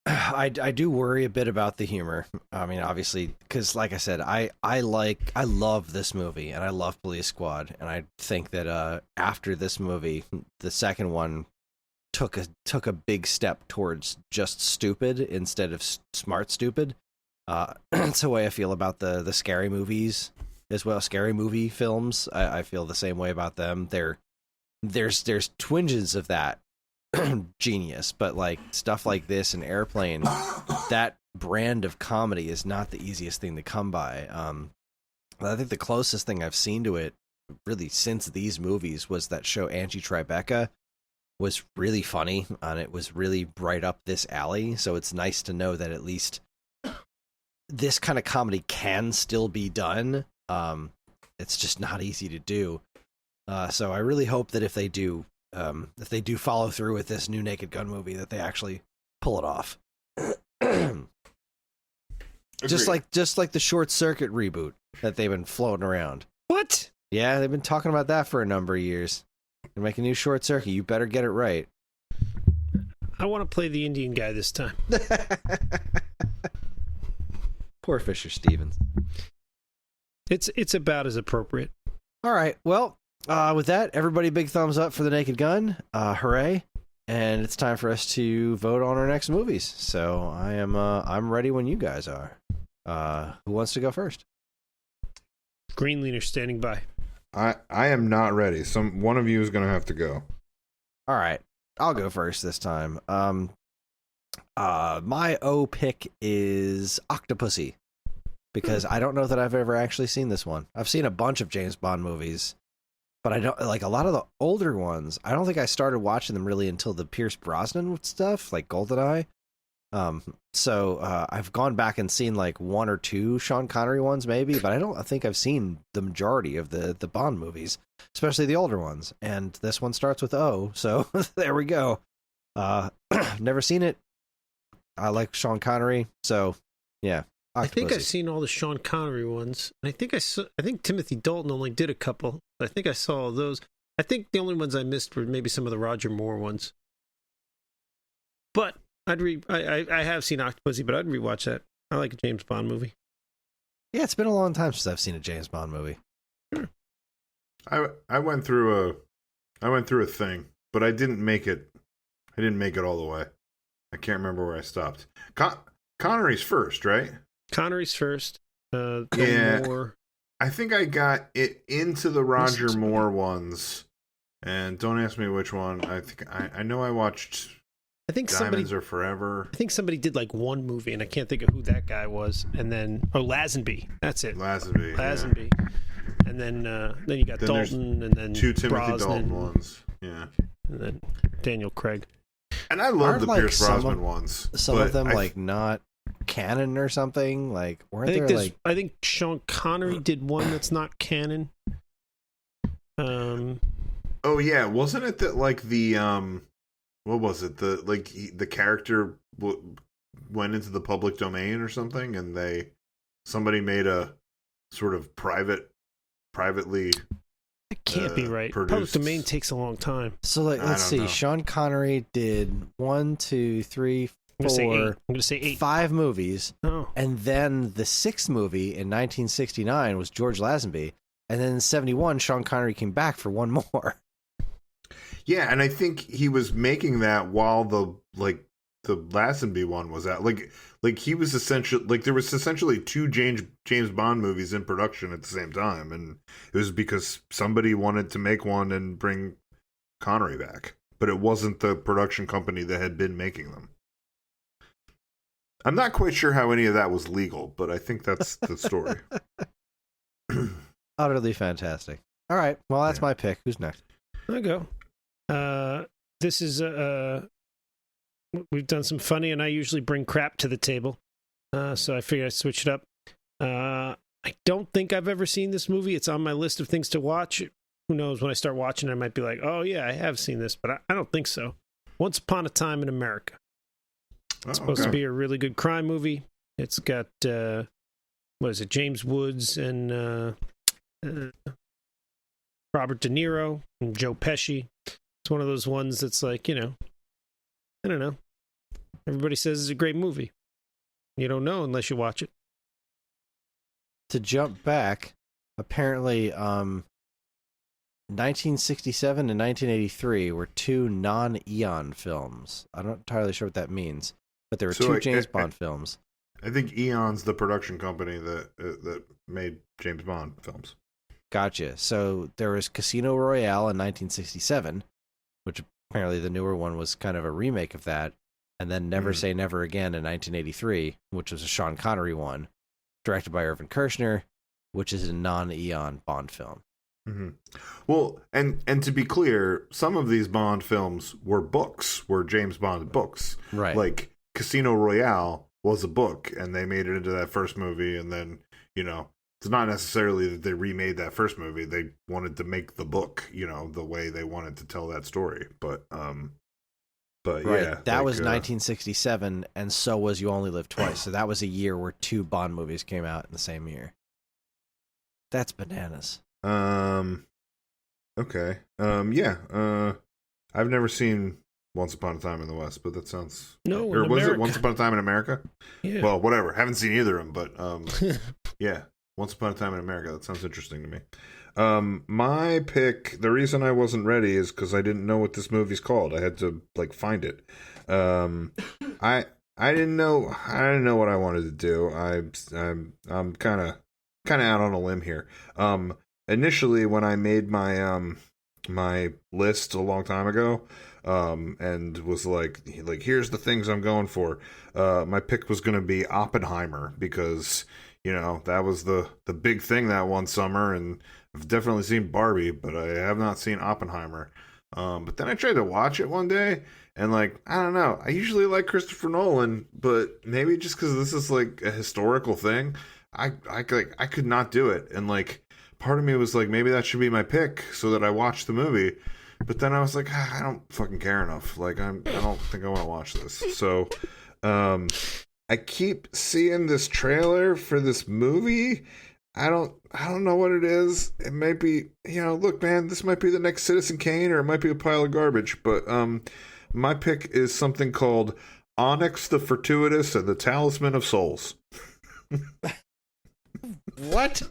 S1: I do worry a bit about the humor. I mean, obviously, because like I said, I love this movie and I love Police Squad, and I think that after this movie, the second one took a big step towards just stupid instead of smart stupid. That's the way I feel about the scary movies as well. Scary movie films, I feel the same way about them. There's twinges of that genius, but like stuff like this and Airplane, that brand of comedy is not the easiest thing to come by. I think the closest thing I've seen to it really since these movies was that show Angie Tribeca. Was really funny and it was really right up this alley, so it's nice to know that at least this kind of comedy can still be done. It's just not easy to do. So I really hope that if they do follow through with this new Naked Gun movie, that they actually pull it off. just like the Short Circuit reboot that they've been floating around.
S3: What?
S1: Yeah, they've been talking about that for a number of years. They're making a new Short Circuit. You better get it right.
S3: I want to play the Indian guy this time.
S1: Poor Fisher Stevens.
S3: It's about as appropriate.
S1: All right. Well, with that, everybody, big thumbs up for the Naked Gun. Hooray! And it's time for us to vote on our next movies. So I'm ready when you guys are. Who wants to go first?
S3: Green Leader standing by.
S2: I am not ready. One of you is going to have to go.
S1: All right. I'll go first this time. My O pick is Octopussy, because I don't know that I've ever actually seen this one. I've seen a bunch of James Bond movies, but I don't like a lot of the older ones. I don't think I started watching them really until the Pierce Brosnan stuff, like GoldenEye. So I've gone back and seen like one or two Sean Connery ones maybe, but I think I've seen the majority of the Bond movies, especially the older ones. And this one starts with O, so there we go. Never seen it. I like Sean Connery, so Yeah.
S3: I think I've
S1: Octopussy.
S3: seen all the Sean Connery ones. And I think Timothy Dalton only did a couple. I think I saw all those. I think the only ones I missed were maybe some of the Roger Moore ones. But I have seen Octopussy, but I'd rewatch that. I like a James Bond movie.
S1: Yeah, it's been a long time since I've seen a James Bond movie.
S2: I went through a thing, but I didn't make it. I didn't make it all the way. I can't remember where I stopped. Connery's first, right?
S3: Connery's first.
S2: Yeah.
S3: Moore.
S2: I think I got it into the Roger Moore ones, and don't ask me which one. I think I know I watched.
S3: I think
S2: Diamonds Are Forever.
S3: I think somebody did like one movie, and I can't think of who that guy was. And then Lazenby. That's it.
S2: Lazenby.
S3: Yeah. And then you got Dalton, and then
S2: two Timothy
S3: Brosnan,
S2: Dalton ones. Yeah.
S3: and then Daniel Craig.
S2: And I love the
S1: like
S2: Pierce Brosnan ones.
S1: Some of them like not canon or something. Like weren't there like?
S3: I think Sean Connery did one that's not canon.
S2: Oh yeah, wasn't it that like the what was it? The character went into the public domain or something, and somebody made a sort of privately.
S3: It can't be right.
S2: Produced.
S3: Public domain takes a long time.
S1: So like, let's see.
S2: know.
S1: Sean Connery did 1, 2, 3,
S3: I'm gonna say 8.
S1: 4,
S3: I'm gonna say 8.
S1: 5 movies,
S3: Oh,
S1: and then the 6th movie in 1969 was George Lazenby, and then in 71 Sean Connery came back for one more.
S2: Yeah, and I think he was making that while the Lazenby one was out. Like he was essentially there was essentially 2 James Bond movies in production at the same time, and it was because somebody wanted to make one and bring Connery back, but it wasn't the production company that had been making them. I'm not quite sure how any of that was legal, but I think that's the story.
S1: Utterly fantastic. All right, well that's my pick. Who's next?
S3: I go. This is we've done some funny, and I usually bring crap to the table. So I figured I'd switch it up. I don't think I've ever seen this movie. It's on my list of things to watch. Who knows? When I start watching it, I might be like, oh yeah, I have seen this, but I don't think so. Once Upon a Time in America. It's supposed to be a really good crime movie. It's got what is it? James Woods and Robert De Niro and Joe Pesci. It's one of those ones that's like, I don't know. Everybody says it's a great movie. You don't know unless you watch it.
S1: To jump back, apparently 1967 and 1983 were 2 non-Eon films. I'm not entirely sure what that means, but there were 2 James Bond films.
S2: I think Eon's the production company that made James Bond films.
S1: Gotcha. So there was Casino Royale in 1967, which apparently the newer one was kind of a remake of that, and then Never Say Never Again in 1983, which was a Sean Connery one, directed by Irvin Kershner, which is a non-Eon Bond film.
S2: Mm-hmm. Well, and to be clear, some of these Bond films were James Bond books.
S1: Right.
S2: Like Casino Royale was a book, and they made it into that first movie, and then, it's not necessarily that they remade that first movie. They wanted to make the book, the way they wanted to tell that story. But right, yeah.
S1: That was 1967, and so was You Only Live Twice. So that was a year where 2 Bond movies came out in the same year. That's bananas.
S2: Okay. Yeah. I've never seen Once Upon a Time in the West, but that sounds...
S3: No,
S2: or
S3: in
S2: was
S3: America.
S2: it Once Upon a Time in America?
S3: Yeah.
S2: Well, whatever. Haven't seen either of them, but yeah. Once Upon a Time in America. That sounds interesting to me. My pick, the reason I wasn't ready is because I didn't know what this movie's called. I had to find it. I didn't know what I wanted to do. I'm kind of out on a limb here. Initially when I made my my list a long time ago, and was like here's the things I'm going for. My pick was going to be Oppenheimer because that was the big thing that one summer, and I've definitely seen Barbie, but I have not seen Oppenheimer. But then I tried to watch it one day, and I don't know. I usually like Christopher Nolan, but maybe just because this is like a historical thing, I could not do it, and part of me was like, maybe that should be my pick so that I watch the movie. But then I was like, I don't fucking care enough. I don't think I want to watch this. So, I keep seeing this trailer for this movie. I don't know what it is. It might be, look, man, this might be the next Citizen Kane, or it might be a pile of garbage. But my pick is something called Onyx the Fortuitous and the Talisman of Souls.
S1: What?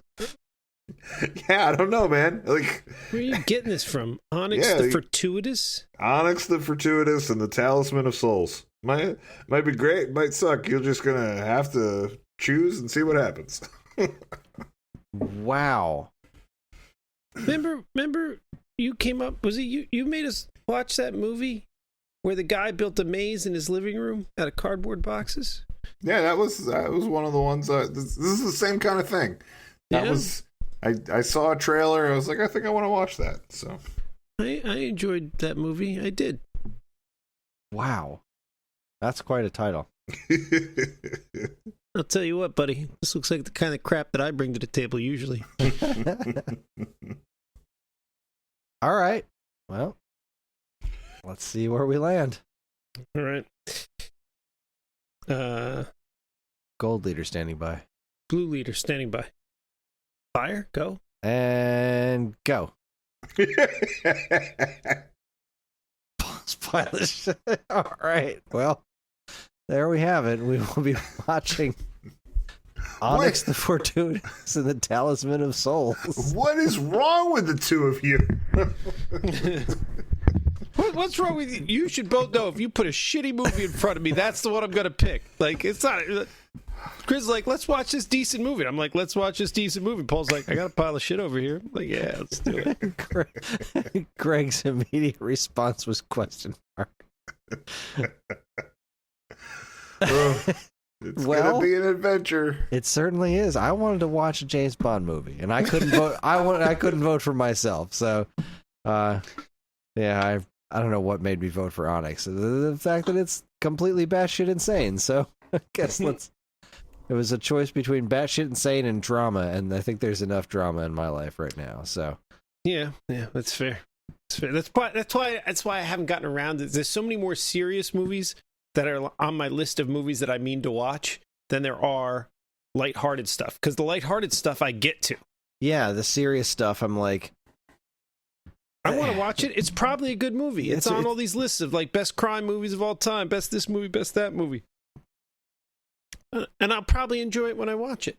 S2: Yeah, I don't know, man. Like,
S3: where are you getting this from? Onyx the Fortuitous?
S2: Onyx the Fortuitous and the Talisman of Souls. Might be great, might suck. You're just gonna have to choose and see what happens.
S1: Wow.
S3: Remember you came up, was it you made us watch that movie where the guy built a maze in his living room out of cardboard boxes?
S2: Yeah, that was one of the ones. This is the same kind of thing. That was. I saw a trailer. I was like, I think I want to watch that. So
S3: I enjoyed that movie. I did.
S1: Wow, that's quite a title.
S3: I'll tell you what, buddy. This looks like the kind of crap that I bring to the table usually.
S1: All right. Well, let's see where we land.
S3: All right.
S1: Gold leader standing by.
S3: Blue leader standing by. Fire, go.
S1: And go. Spoilers. All right. Well, there we have it. We will be watching Onyx the Fortuitous and the Talisman of Souls.
S2: What is wrong with the two of you?
S3: What's wrong with you? You should both know if you put a shitty movie in front of me, that's the one I'm going to pick. Like, it's not... Chris is like, let's watch this decent movie. I'm like, let's watch this decent movie. Paul's like, I got a pile of shit over here. I'm like, yeah, let's do
S1: it. Greg's immediate response was question mark.
S2: It's gonna be an adventure.
S1: It certainly is. I wanted to watch a James Bond movie, and I couldn't vote. I couldn't vote for myself. So, yeah, I don't know what made me vote for Onyx. The fact that it's completely batshit insane. So, I guess it was a choice between batshit insane and drama, and I think there's enough drama in my life right now. So,
S3: yeah, that's fair. That's fair. That's why I haven't gotten around to it. There's so many more serious movies that are on my list of movies that I mean to watch than there are lighthearted stuff. Because the lighthearted stuff I get to.
S1: Yeah, the serious stuff, I'm like,
S3: I want to watch it. It's probably a good movie. It's on all these lists of like best crime movies of all time, best this movie, best that movie. And I'll probably enjoy it when I watch it.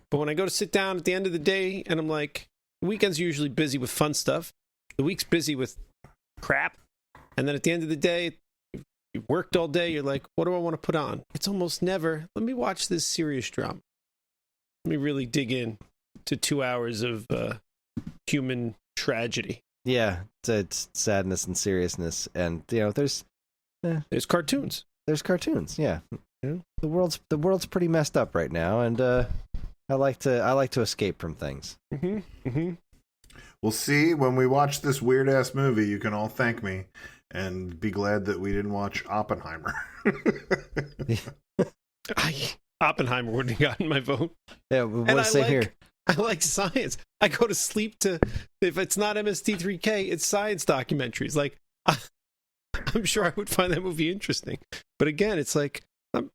S3: But when I go to sit down at the end of the day and I'm like, the weekend's usually busy with fun stuff. The week's busy with crap. And then at the end of the day, you worked all day. You're like, what do I want to put on? It's almost never, let me watch this serious drama. Let me really dig in to 2 hours of human tragedy.
S1: Yeah, it's sadness and seriousness. And, there's
S3: cartoons.
S1: There's cartoons, yeah. The world's pretty messed up right now, and I like to escape from things.
S2: We'll see when we watch this weird ass movie. You can all thank me and be glad that we didn't watch Oppenheimer.
S3: Oppenheimer wouldn't have gotten my vote.
S1: Yeah, we'll say here.
S3: I like science. I go to sleep to, if it's not MST3K, it's science documentaries. Like, I'm sure I would find that movie interesting. But again, it's like, if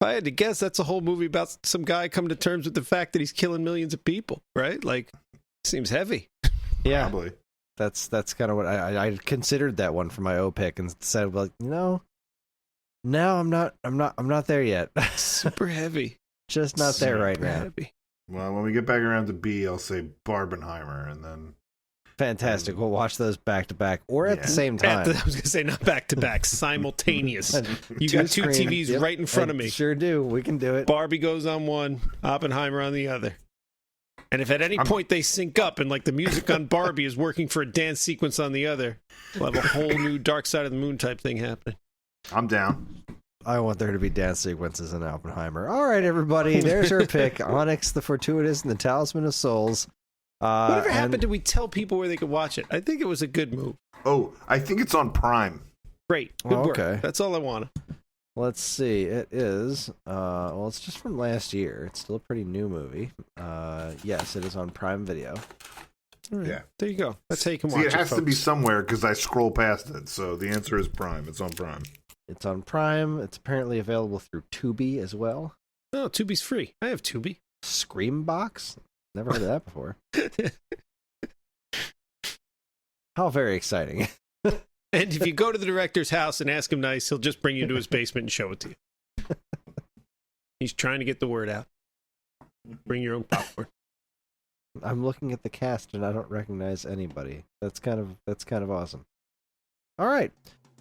S3: I had to guess, that's a whole movie about some guy coming to terms with the fact that he's killing millions of people, right? Like, seems heavy.
S1: Yeah,
S2: probably.
S1: That's kind of what I considered that one for my O pick and said, well, no, I'm not there yet.
S3: Super heavy.
S1: Just not there right now.
S3: Heavy.
S2: Well, when we get back around to B, I'll say Barbenheimer, and then...
S1: Fantastic. We'll watch those back to back or at the same time.
S3: I was going to say not back to back, simultaneous. You got two TVs right in front of me.
S1: Sure do. We can do it.
S3: Barbie goes on one, Oppenheimer on the other. And if at any point they sync up and like the music on Barbie is working for a dance sequence on the other, we'll have a whole new Dark Side of the Moon type thing happening.
S2: I'm down.
S1: I want there to be dance sequences in Oppenheimer. All right, everybody. There's our pick. Onyx the Fortuitous and the Talisman of Souls.
S3: Whatever happened to we tell people where they could watch it? I think it was a good move.
S2: Oh, I think it's on Prime.
S3: Great. Good work.
S1: Okay.
S3: That's all I wanted.
S1: Let's see. It is, it's just from last year. It's still a pretty new movie. Yes, it is on Prime Video.
S3: All right.
S2: Yeah.
S3: There you go. That's how you can watch it,
S2: it has to be
S3: folks.
S2: somewhere because I scroll past it. So the answer is Prime. It's on Prime.
S1: It's on Prime. It's apparently available through Tubi as well.
S3: Oh, Tubi's free. I have Tubi.
S1: Screambox? Never heard of that before. How very exciting.
S3: And if you go to the director's house and ask him nice, he'll just bring you to his basement and show it to you. He's trying to get the word out. Bring your own popcorn.
S1: I'm looking at the cast and I don't recognize anybody. That's kind of awesome. All right.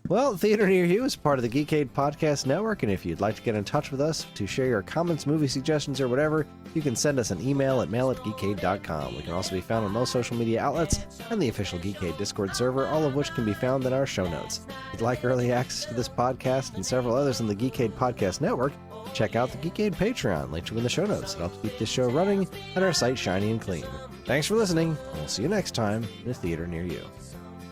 S1: Well, Theater Near You is part of the Geekade Podcast Network, and if you'd like to get in touch with us to share your comments, movie suggestions, or whatever, you can send us an email at mail@geekade.com. We can also be found on most social media outlets and the official Geekade Discord server, all of which can be found in our show notes. If you'd like early access to this podcast and several others in the Geekade Podcast Network, check out the Geekade Patreon, linked in the show notes. It helps keep this show running and our site shiny and clean. Thanks for listening, and we'll see you next time in a theater near you.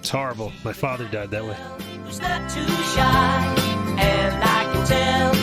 S3: It's horrible. My father died that way.
S6: Who's not too shy, and I can tell